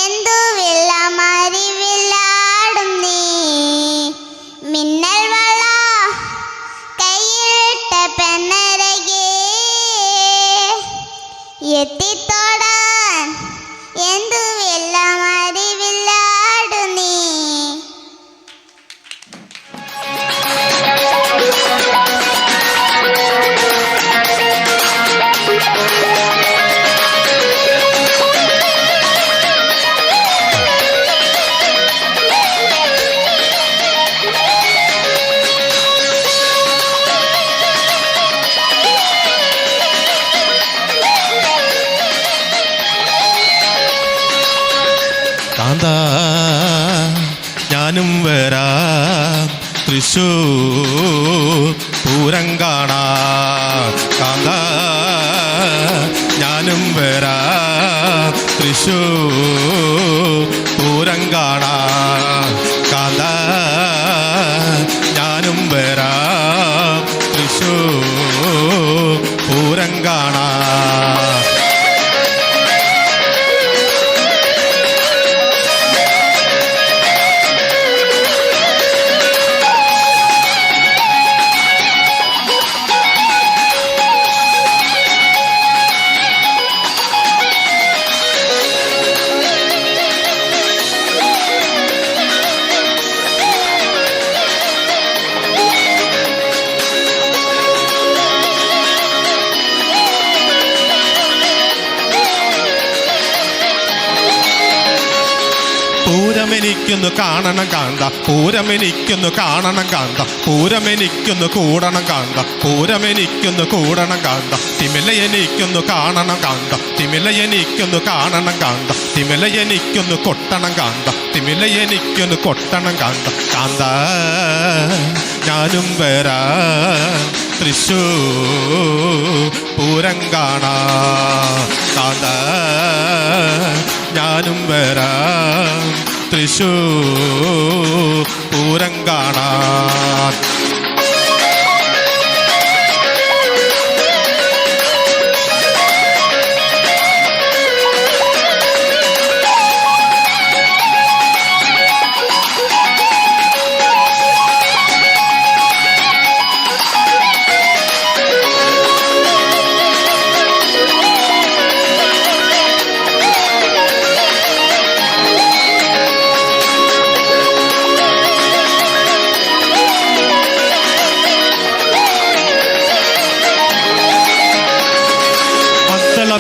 എന്തുവില്ല മറിവില്ലാടും നീ മിന്നൽ വള കയ്യിലിട്ട പെണ്ണരകേ എത്തിത്തോടാൻ എന്തുവില്ല മറിവില്ലാടും നീ തൃശൂർ പൂരം കാണാൻ കാന്ത ഞാനും വരാം തൃശൂർ പൂരം കാണാൻ കാന്ത ഞാനും വരാം തൃശൂർ പൂരം കാണാൻ പൂരമെനിക്കൊന്ന് കാണണം കാന്ത പൂരമെനിക്കൊന്ന് കാണണം കാന്ത പൂരമെനിക്കൊന്ന് കൂടണം കാന്ത പൂരമെനിക്കൊന്ന് കൂടണം കാന്ത തിമിലയെനിക്കൊന്ന് കാണണം കാന്ത തിമിലയെനിക്കൊന്ന് കാണണം കാന്ത തിമിലയെനിക്കൊന്ന് കൊട്ടണം കാന്ത തിമിലയെനിക്കൊന്ന് കൊട്ടണം കാന്ത കാന്ത ഞാനും വരാം തൃശൂർ പൂരം കാണാൻ കാന്ത ഞാനും വരാം തൃശൂർ പൂരം കാണാൻ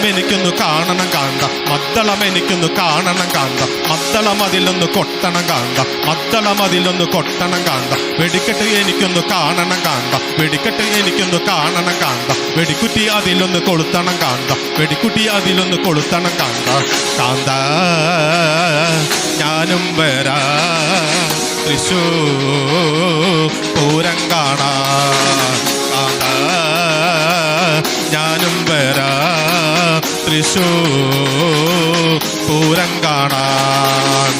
എനിക്കൊന്ന് കാണണം കാന്ത മദ്ദളം എനിക്കൊന്ന് കാണണം കാന്ത മദ്ദളം അതിലൊന്ന് കൊട്ടണം കാന്ത മദ്ദളം അതിലൊന്ന് കൊട്ടണം കാന്ത വെടിക്കെട്ട് എനിക്കൊന്ന് കാണണം കാന്ത വെടിക്കെട്ട് എനിക്കൊന്ന് കാണണം കാന്ത വെടിക്കുട്ടി അതിലൊന്ന് കൊളുത്തണം കാന്ത വെടിക്കുട്ടി അതിലൊന്ന് കൊളുത്തണം കാന്ത കാന്ത ഞാനും വരാം തൃശൂർ പൂരം കാണാൻ കാന്ത ഞാനും വരാം തൃശൂർ പൂരം കാണാൻ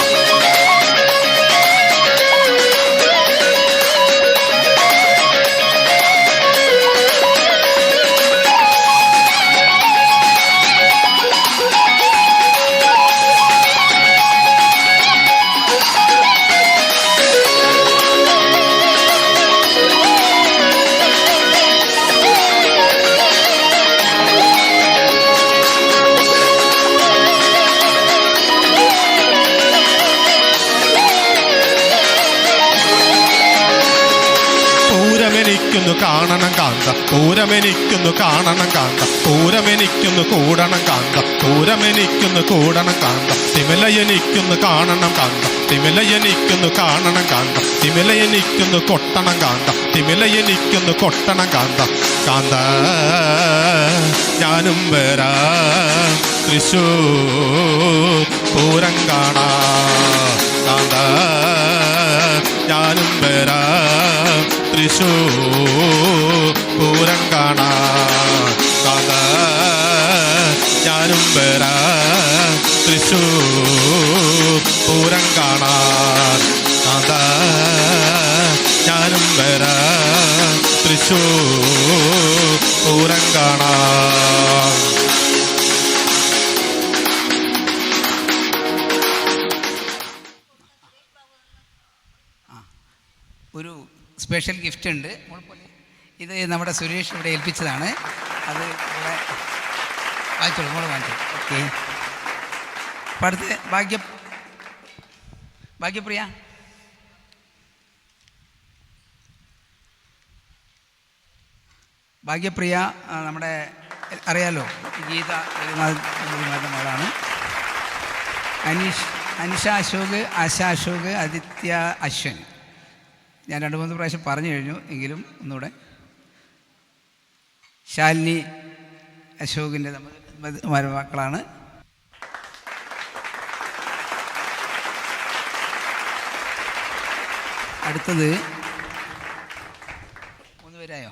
പൂരമെനിക്കൊന്ന് കാണണം കാന്ത പൂരമെനിക്കൊന്ന് കാണണം കാന്ത പൂരമെനിക്കൊന്ന് കൂടണം കാന്ത പൂരമെനിക്കൊന്ന് കൂടണം കാന്ത തിമിലയെനിക്കൊന്ന് കാണണം കാന്ത തിമിലയെനിക്കൊന്ന് കാണണം കാന്ത തിമിലയെനിക്കൊന്ന് കൊട്ടണം കാന്ത തിമിലയെനിക്കൊന്ന് കൊട്ടണം കാന്ത കാന്ത ഞാനും വരാം തൃശൂർ പൂരം കാണാൻ കാന്ത ഞാനും വരാം തൃശൂർ പൂരം കാണാൻ കാന്ത ഞാനും വരാം തൃശൂർ പൂരം കാണാൻ കാന്ത ഞാനും വരാം തൃശൂർ പൂരം കാണാൻ ഒരു സ്പെഷ്യൽ ഗിഫ്റ്റ് ഉണ്ട്. ഇത് നമ്മുടെ സുരേഷ് ഇവിടെ ഏൽപ്പിച്ചതാണ്. അത് ഇവിടെ വാങ്ങിച്ചോളൂ, മോള് വാങ്ങിച്ചോളൂ. ഓക്കെ. അപ്പം അടുത്ത് ഭാഗ്യപ്രിയ. ഭാഗ്യപ്രിയ നമ്മുടെ അറിയാലോ, ഗീത രഘുനാഥൻ്റെ മകളാണ്. അനിഷ അശോക്, ആശ അശോക്, ആദിത്യ അശ്വൻ. ഞാൻ 2-3 പ്രാവശ്യം പറഞ്ഞു കഴിഞ്ഞു, എങ്കിലും ഒന്നുകൂടെ. ശാലിനി അശോകിൻ്റെ മരുമക്കളാണ്. അടുത്തത് സെറ്റായോ?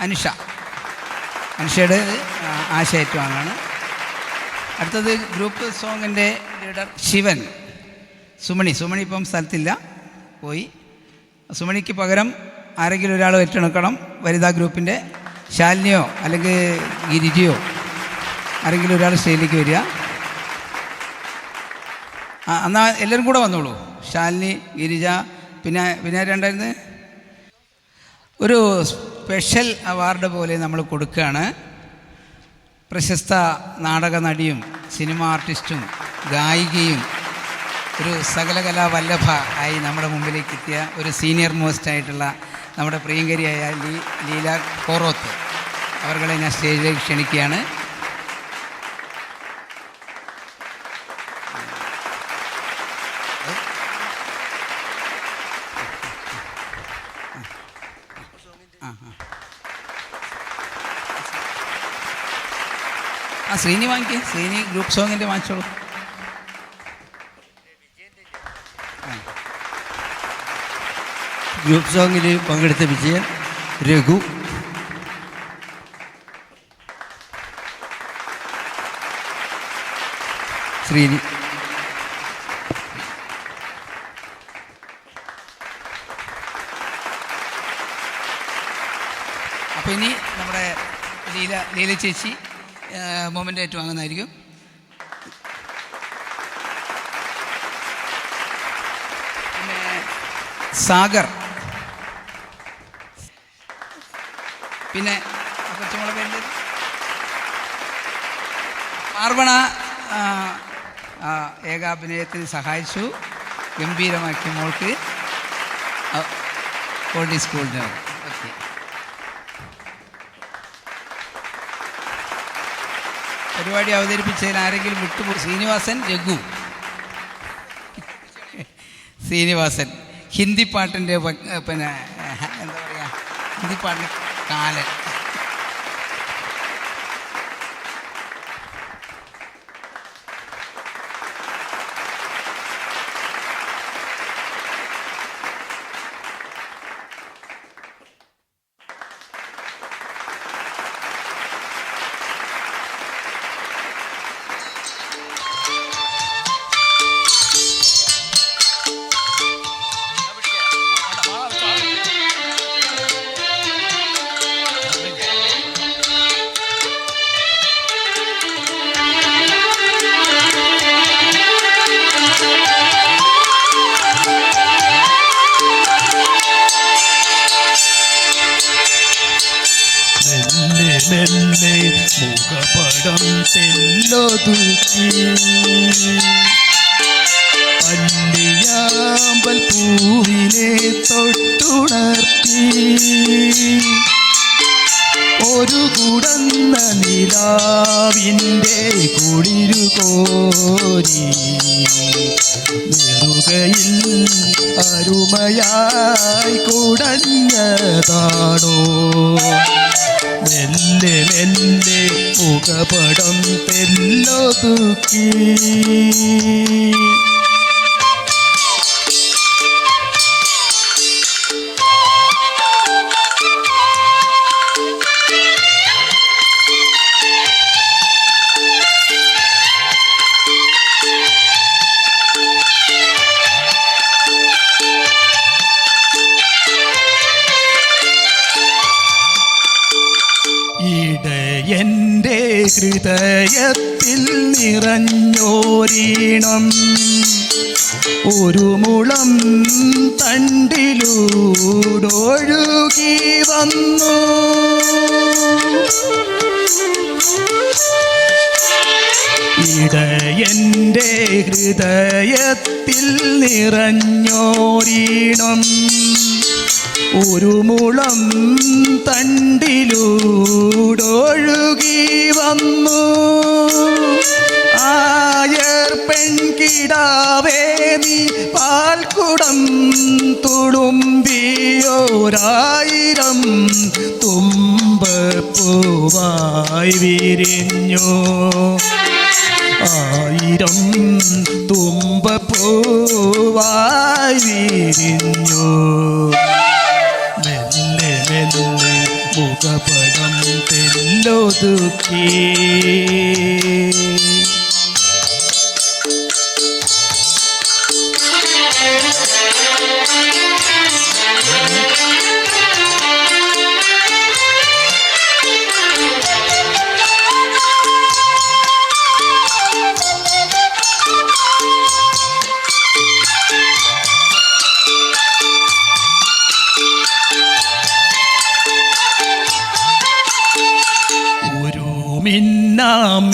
അനിഷ അനുഷയുടെ ആശ ഏറ്റുവാങ്ങാണ്. അടുത്തത് ഗ്രൂപ്പ് സോങ്ങിൻ്റെ ലീഡർ ശിവൻ. സുമണി ഇപ്പം സ്ഥലത്തില്ല, പോയി. സുമണിക്ക് പകരം ആരെങ്കിലും ഒരാൾ ഏറ്റെടുക്കണം. വനിതാ ഗ്രൂപ്പിൻ്റെ ശാലിനിയോ അല്ലെങ്കിൽ ഗിരിജയോ ആരെങ്കിലും ഒരാൾ സ്റ്റേജിലേക്ക് വരിക. എന്നാൽ എല്ലാവരും കൂടെ വന്നോളൂ. ശാലിനി, ഗിരിജ, പിന്നെ രണ്ടായിരുന്നു. ഒരു സ്പെഷ്യൽ അവാർഡ് പോലെ നമ്മൾ കൊടുക്കുകയാണ്. പ്രശസ്ത നാടക നടിയും സിനിമ ആർട്ടിസ്റ്റും ഗായികയും ഒരു സകലകലാ വല്ലഭ ആയി നമ്മുടെ മുമ്പിലേക്ക് എത്തിയ ഒരു സീനിയർ മോസ്റ്റ് ആയിട്ടുള്ള നമ്മുടെ പ്രിയങ്കരിയായ ലീല കോറോത്ത് അവർകളെ ഞാൻ സ്റ്റേജിലേക്ക് ക്ഷണിക്കുകയാണ്. ശ്രീനി വാങ്ങിക്കേ, ശ്രീനി ഗ്രൂപ്പ് സോങ്ങിൻ്റെ വാങ്ങിച്ചോളൂ. ഗ്രൂപ്പ് സോങ്ങിൽ പങ്കെടുത്ത വിജയൻ, രഘു, ശ്രീനി. അപ്പോൾ ഇനി നമ്മുടെ ലീല ചേച്ചി മൊമെൻ്റ് ആയിട്ട് വാങ്ങുന്നതായിരിക്കും. പിന്നെ സാഗർ, പിന്നെ കൊച്ചുമോളെ പേര് പാർവണ ഏകാഭിനയത്തിന് സഹായിച്ചു, ഗംഭീരമാക്കി മോൾക്ക് കോടി സ്കൂളിന്. ഓക്കെ, പരിപാടി അവതരിപ്പിച്ചതിൽ ആരെങ്കിലും വിട്ടുപോയി? ശ്രീനിവാസൻ, രഘു. ശ്രീനിവാസൻ ഹിന്ദി പാട്ടിൻ്റെ പിന്നെ എന്താ പറയുക, ഹിന്ദി പാട്ടിന് കാലൻ. മെല്ലെ മുഖപടം തെല്ലൊതുക്കി അല്ലിയാമ്പൽ പൂവിനെ തൊട്ടുണർത്തി ഒരു കുടന്ന നിലാവിൻ്റെ കുളിരു കോരി നെറുകയിൽ അരുമയായി കുടഞ്ഞതാണോ മെല്ലെ മെല്ലെ മുഖപടം തെല്ലൊതുക്കി ഇടയൻ്റെ ഹൃദയത്തിൽ നിറഞ്ഞോരീണം ഒരു മുളം തണ്ടിലൂടൊഴുകി വന്നു ഇടയൻ്റെ ഹൃദയത്തിൽ നിറഞ്ഞോരീണം ഒരു മുളം തണ്ടിലൂടൊഴുകി വന്നു ആയർ പെൺകിടാവേ നീ പാ പാൽക്കുടം തുളുമ്പിയോരായിരം തുമ്പപ്പൂവായി വിരിഞ്ഞു. ആയിരം തുമ്പപ്പൂവായി വിരിഞ്ഞു. മെല്ലെ മെല്ലെ മുഖപടം തെല്ലൊതുക്കി.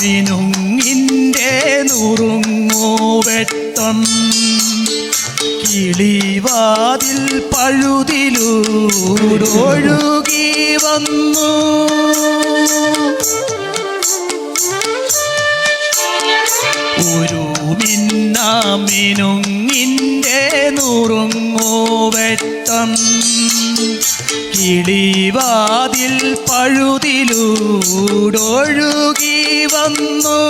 മിന്നുങ്ങിൻ്റെ നുറുങ്ങുവെട്ടം കിളിവാതിൽ പഴുതിലൂടൊഴുകി വന്നു. ഒരു മിന്നുങ്ങിൻ്റെ നുറുങ്ങുവെട്ടം കിളിവാതിൽ പഴുതിലൂടൊഴുകി വന്നു.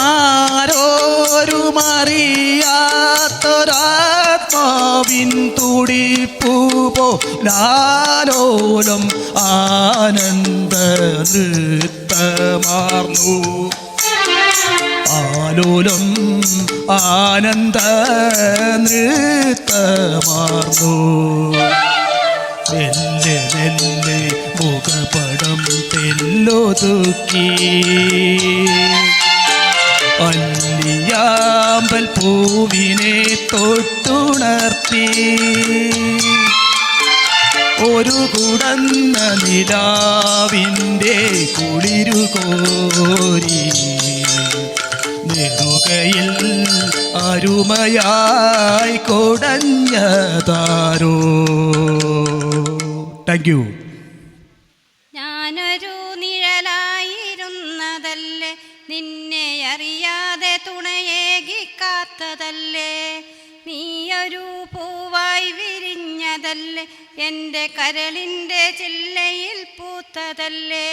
ആരോരുമറിയാത്തൊരാത്മാവിൻ തുടിപ്പു പോലാലോലം ആനന്ദ നൃത്തമാർന്നു. ആലോലം ആനന്ദ നൃത്തമാർന്നു. മെല്ലെ മെല്ലെ മുഖപടം തെല്ലൊതുക്കി. അല്ലിയാമ്പൽ പൂവിനെ തൊട്ടുണർത്തി. ഒരു കുടന്ന നിലാവിൻ്റെ കുളിരുകോരി നെറുകയിൽ അരുമയായി കൊടഞ്ഞതാരോ. Thank you. ഞാനൊരു നിഴലായിരുന്നതല്ലേ, നിന്നെ അറിയാതെ തുണയേകിക്കാത്തതല്ലേ. നീയൊരു പൂവായി വിരിഞ്ഞതല്ലേ, എൻ്റെ കരളിൻ്റെ ചില്ലയിൽ പൂത്തതല്ലേ.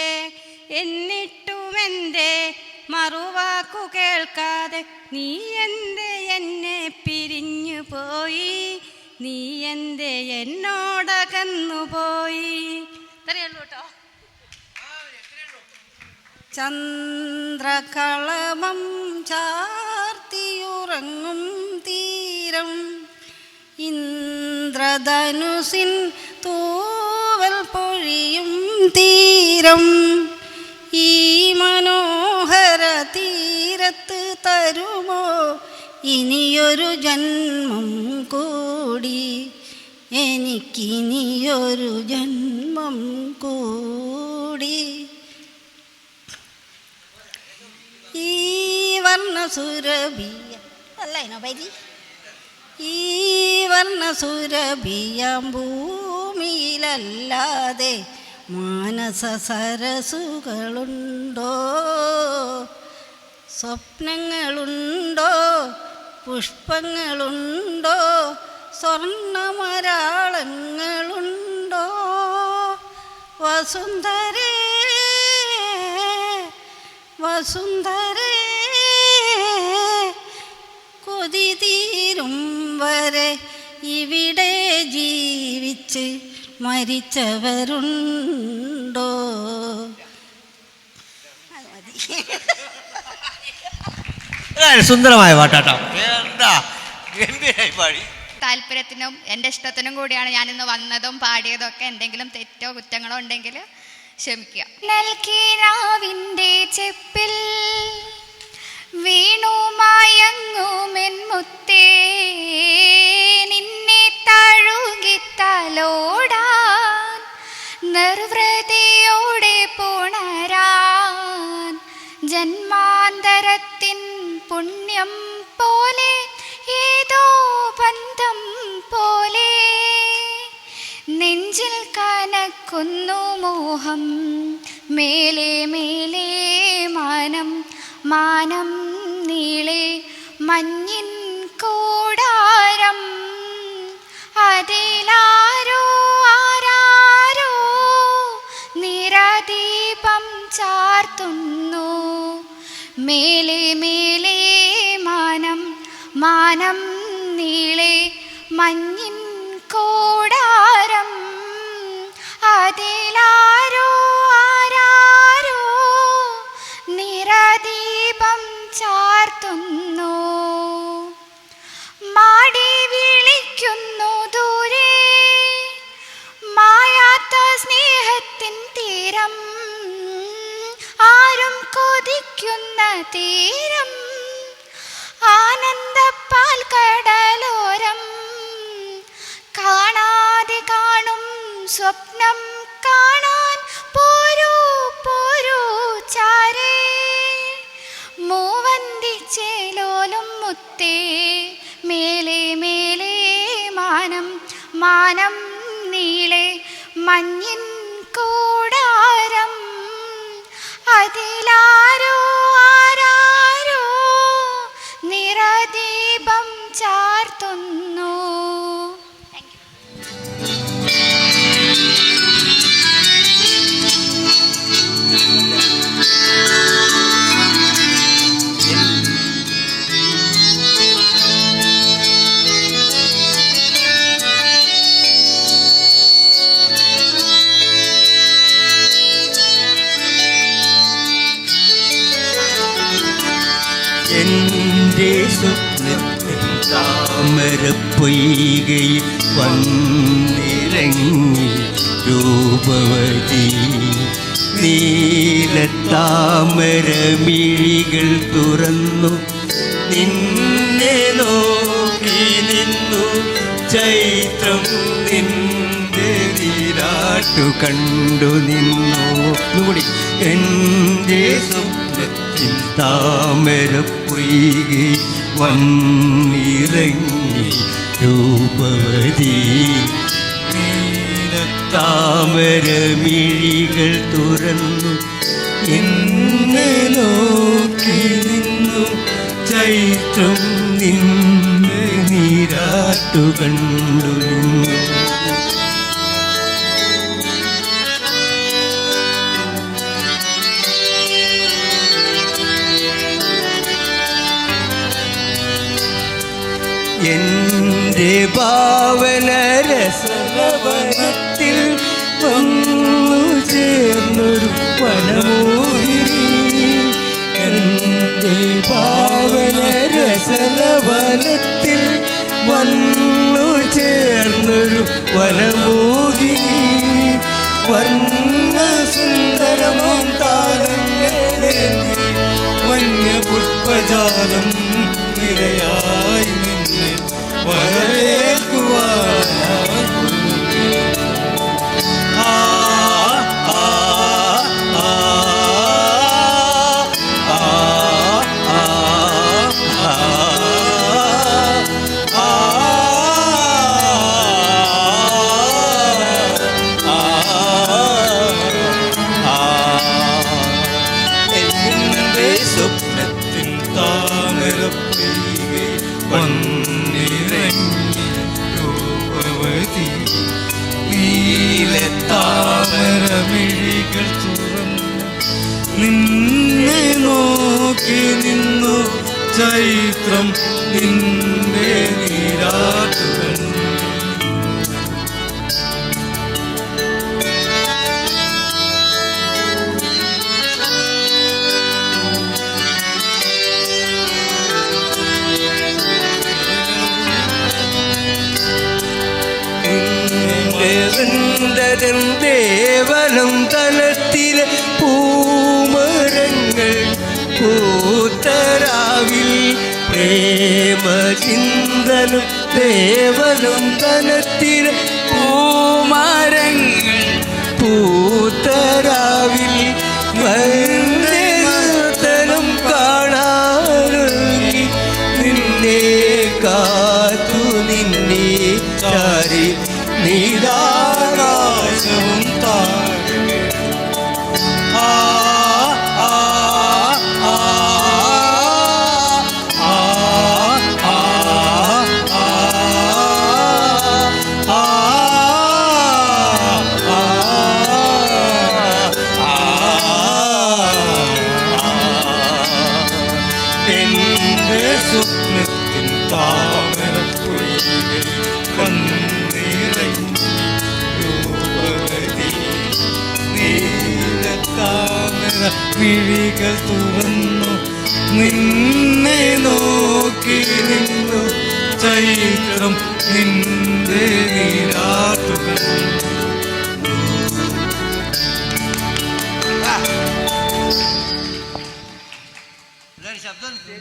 എന്നിട്ടുമെൻ്റെ മറുവാക്കു കേൾക്കാതെ നീ എന്തേ എന്നെ പിരിഞ്ഞു പോയി. നീ എന്തേ എന്നോടകന്നുപോയി. ഇത്രയുള്ളൂ കേട്ടോ. ചന്ദ്രകളമം ചാർത്തിയുറങ്ങും തീരം, ഇന്ദ്രധനുസിൻ തൂവൽ പൊഴിയും തീരം. ഈ മനോഹര തീരത്ത് തരുമോ ഇനിയൊരു ജന്മം കൂടി, എനിക്കിനിയൊരു ജന്മം കൂടി. ഈ വർണ്ണസുരഭിയ അല്ലൈനോ പൈതി, ഈ വർണ്ണസുരഭിയാം ഭൂമിയിലല്ലാതെ മാനസ സരസുകളുണ്ടോ? സ്വപ്നങ്ങളുണ്ടോ? പുഷ്പങ്ങളുണ്ടോ? സ്വർണ്ണമരാളങ്ങളുണ്ടോ? വസുന്ധരേ വസുന്ധരേ, കൊതി തീരും വരെ ഇവിടെ ജീവിച്ച് മരിച്ചവരുണ്ടോ? സുന്ദരമായ പാട്ടാട്ടോ. എന്താ ഗംഭീരമായി പാടി. താല്പര്യത്തിനും എൻ്റെ ഇഷ്ടത്തിനും കൂടിയാണ് ഞാനിന്ന് വന്നതും പാടിയതും ഒക്കെ. എന്തെങ്കിലും തെറ്റോ കുറ്റങ്ങളോ ഉണ്ടെങ്കിൽ ക്ഷമിക്കുക. നൽകിരാവിൻ്റെ ചെപ്പിൽ വീണുമായങ്ങുമെൻ മുത്തേ, നിന്നെ തഴുകിത്തലോടാൻ നിർവൃതിയോടെ പുണരാൻ ജന്മാന്തരത്തിൻ പുണ്യം പോലെ ഏതോ ബന്ധം പോലെ നെഞ്ചിൽ കനക്കുന്നു മോഹം. മേലെ മേലെ മാനം മാനം നീളെ മഞ്ഞിൻ കൂടാരം അതിലാരോ ആരാരോ നിറദീപം ചാർത്തുന്നു. മേലെ മേലെ മാനം മാനം നീളെ മഞ്ഞിൻ കൂടാരം അതിലാരോ ആരാരോ നിറദീപം ചാർത്തുന്നു. മാടി വിളിക്കുന്നു ദൂരെ മായാത്ത സ്നേഹത്തിൻ തീരം, ആരും കൊതിക്കുന്ന തീരം, ആനന്ദപ്പാൽ കടലോരം, കാണാതെ കാണും സ്വപ്നം കാണാൻ പോരൂ പോരൂ ചാരേ. മൂവന്തിച്ചേലോലും മുത്തേ മേലെ മേലെ മാനം മാനം നീളെ മഞ്ഞിൻ കൂടാരം അതിലാരോ ആരാരോ നിറദീപം ചാർത്തുന്നു. എൻ്റെ സ്വപ്നത്തിൽ താമരപ്പൊയ്കയിൽ വന്നിറങ്ങി രൂപവതി, നീലത്താമരമിഴികൾ തുറന്നു നിന്നെ നോക്കി നിന്നു. ചൈത്രം നിന്റെ നീരാട്ടു കണ്ടു നിന്നു. കൂടി എൻ്റെ സ്വപ്നത്തിൽ താമരപ്പൊയ്കി വന്നിറങ്ങി രൂപവതി, നീലത്താമരമിഴികൾ തുറന്നു എന്നെ നോക്കി നിന്നു. ചൈത്രം നിന്റെ നീരാട്ടു കണ്ടു നിന്നു. എൻ്റെ ഭാവനരസവനത്തിൽ വന്നു ചേർന്നൊരു വനമോഹിനി, എൻ്റെ ഭാവനരസവനത്തിൽ വന്നു ചേർന്നൊരു വനമോഹിനി. വർണ്ണസുന്ദരമാം താരങ്ങളെ വന്യപുഷ്പജാലം നിരയായി നിന്നെ വരവേൽക്കുവാനായി. എൻ്റെ സ്വപ്നത്തിൽ താമരപ്പൊയ്കെ വന്നിറങ്ങി രൂപവതി, നീലത്താമരമിഴികൾ തുറന്നു നിന്നെ നോക്കി നിന്നു. ചൈത്രം നിന്റെ നീരാട്ടുകൾ ദേവനം തലത്തിലെ പൂമരങ്ങൾ പൂത്തരാവിൽ പ്രേമചിന്തനം. ദേവനം തലത്തിലെ പൂമരങ്ങൾ പൂത്തരാവിൽ വന്ദനം കാണാനൊരുങ്ങി നിന്നെ കാത്തു നിന്നെ ചാരി നീലാകാശവും താഴെ. ആ ആ ആ ആ ആ എൻ്റെ സ്വപ്നത്തിൻ താമര പൊയ്കയിൽ വന്നിറങ്ങി രൂപവതി നീലത്താമര മിഴികൾ തുറന്നു നിന്നെ നോക്കി നിന്നു ചൈത്രം നിന്റെ നീരാട്ടുകൾ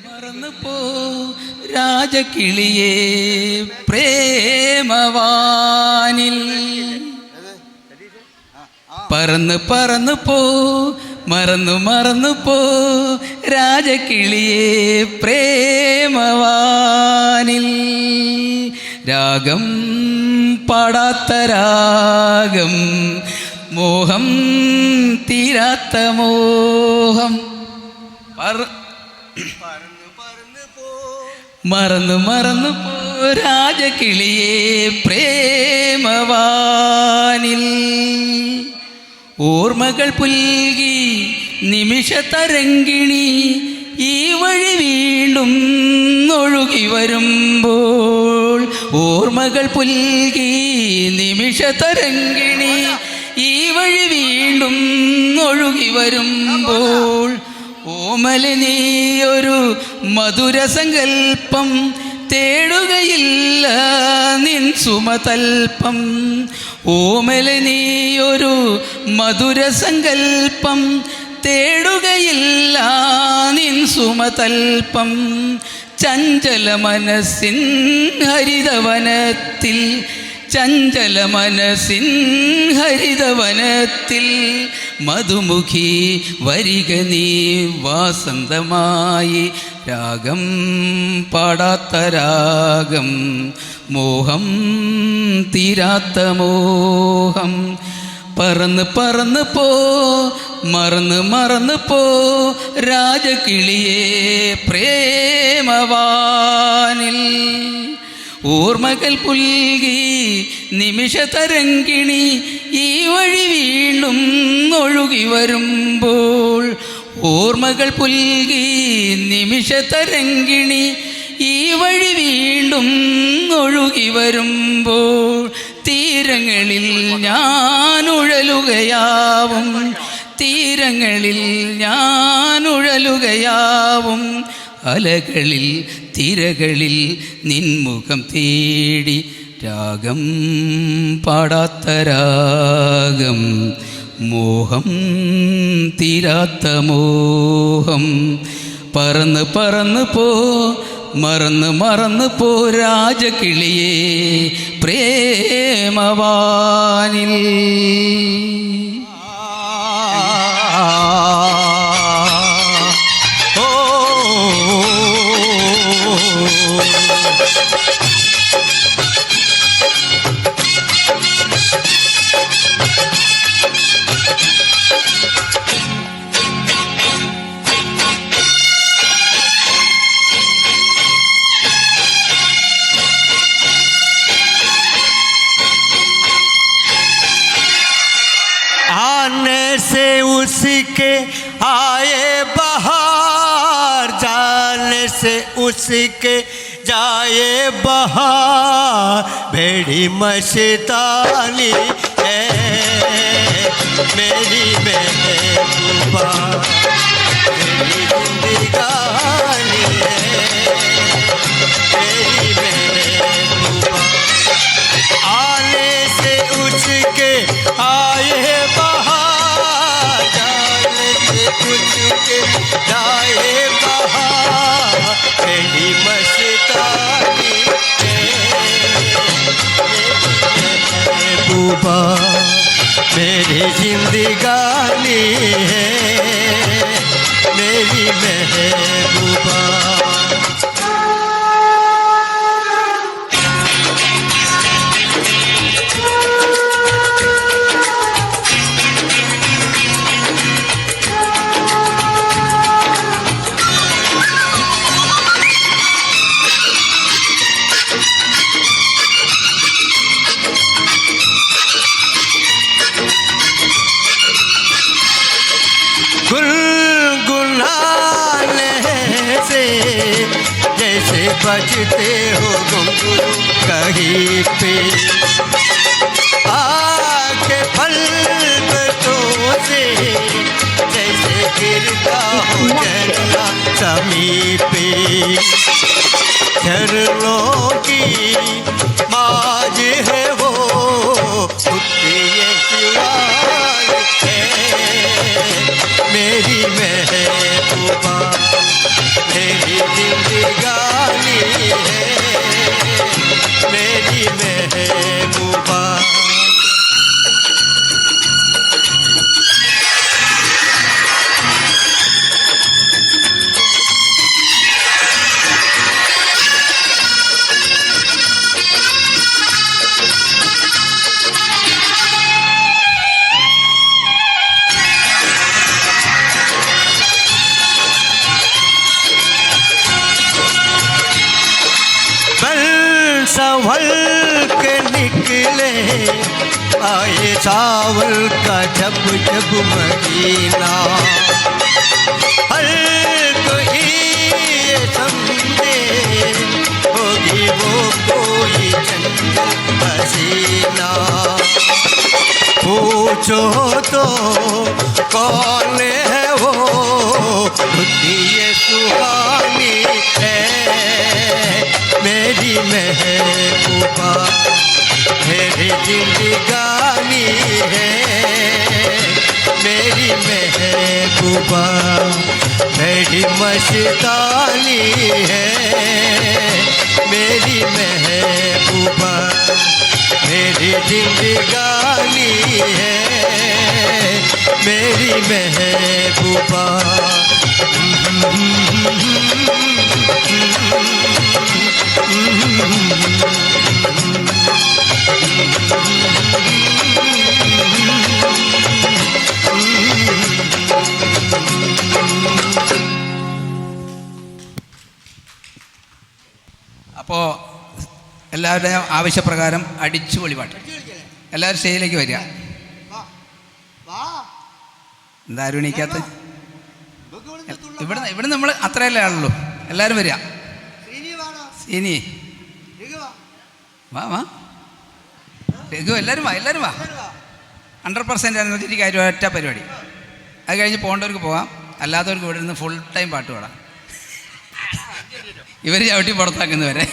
മറന്നു പോ രാജകിളിയേ പ്രേമവാനിൽ പറന്ന് പറന്നു പോ മറന്നു പോ രാജകിളിയേ പ്രേമവാനിൽ രാഗം പാടാത്ത രാഗം മോഹം തീരാത്ത മോഹം മറന്നു പോ രാജകിളിയേ പ്രേമവാനിൽ ഓർമ്മകൾ പുൽകി നിമിഷതരംഗിണി ഈ വഴി വീണ്ടും ഒഴുകി വരുമ്പോൾ ഓർമ്മകൾ പുൽകി നിമിഷതരംഗിണി ഈ വഴി വീണ്ടും ഒഴുകി വരുമ്പോൾ ഓമലെ നീയൊരു മധുരസങ്കൽപ്പം തേടുകയില്ല നിൻ സുമതൽപ്പം ഓമലെ നീയൊരു മധുരസങ്കൽപ്പം തേടുകയില്ല നിൻ സുമതൽപ്പം ചഞ്ചല മനസ്സിൻ ഹരിതവനത്തിൽ ചഞ്ചല മനസ്സിൻ ഹരിതവനത്തിൽ മധുമുഖി വരിക നീ വാസന്തമായി രാഗം പാടാത്ത രാഗം മോഹം തീരാത്ത മോഹം പറന്ന് പോ മറന്ന് പോ രാജകിളിയേ പ്രേമവാനിൽ ഓർമ്മകൾ പുൽകി നിമിഷതരംഗിണി ഈ വഴി വീണ്ടും ഒഴുകി വരുമ്പോൾ ഓർമ്മകൾ പുൽകി നിമിഷതരംഗിണി ഈ വഴി വീണ്ടും ഒഴുകി വരുമ്പോൾ തീരങ്ങളിൽ ഞാൻ ഉഴലുകയാവും തീരങ്ങളിൽ ഞാൻ ഉഴലുകയാവും അലകളിൽ തിരകളിൽ നിൻമുഖം തേടി രാഗം പാടാത്ത രാഗം മോഹം തീരാത്ത മോഹം പറന്ന് പോ മറന്ന് പോ രാജകിളിയേ പ്രേമവാനിൽ आने से उसके आए बहार जाने से उसके जाए बहार भेड़ी मस्तानी है मेरी महबूबा मेरी जिंदगानी है मेरी महबूबा आने से उसके आए बहार जाने से उसके जाए बहार मेरी मस्तानी महबूबा मेरी जिंदगानी है मेरी महबूबा गुनगुनाने से जैसे बजते हो घुंघरू कहीं पे, आके पलकों से जैसे गिरता हो झरना ज़मीं पे। झरनों की माज है वो ये सिवाय है, मेरी महबूबा मेरी जिंदगानी है, मेरी महबूबा। संभल के निकले आए सावल का जब जब महीना, हर कोई ये समझे होगी वो कोई जंगल हसीना। पूछो तो कौन है वो ये सुहानी है, मेरी महबूबा मेरी जिंदगानी है, मेरी महबूबा मेरी मस्तानी है, मेरी महबूबा मेरी जिंदगानी है, मेरी महबूबा। അപ്പോൾ എല്ലാവരുടെയും ആവശ്യപ്രകാരം അടിച്ചു പൊളിപാട്ട്. എല്ലാവരും സ്റ്റേജിലേക്ക് വരിക. എന്താ ആരും എണീക്കാത്ത? ഇവിടെ നമ്മൾ അത്രയല്ലേ ആളുള്ളൂ. എല്ലാവരും വരിക. ഇനി വാ വാ രഘു, എല്ലാവരും വാ, എല്ലാവരും വാ. 100% എനർജറ്റിക് ആയിട്ട് ഒറ്റ പരിപാടി. അത് കഴിഞ്ഞ് പോകേണ്ടവർക്ക് പോകാം, അല്ലാത്തവർക്ക് ഇവിടെ നിന്ന് ഫുൾ ടൈം പാട്ട് പാടാം. ഇവർ ചവിട്ടി പുറത്താക്കുന്നവരെ.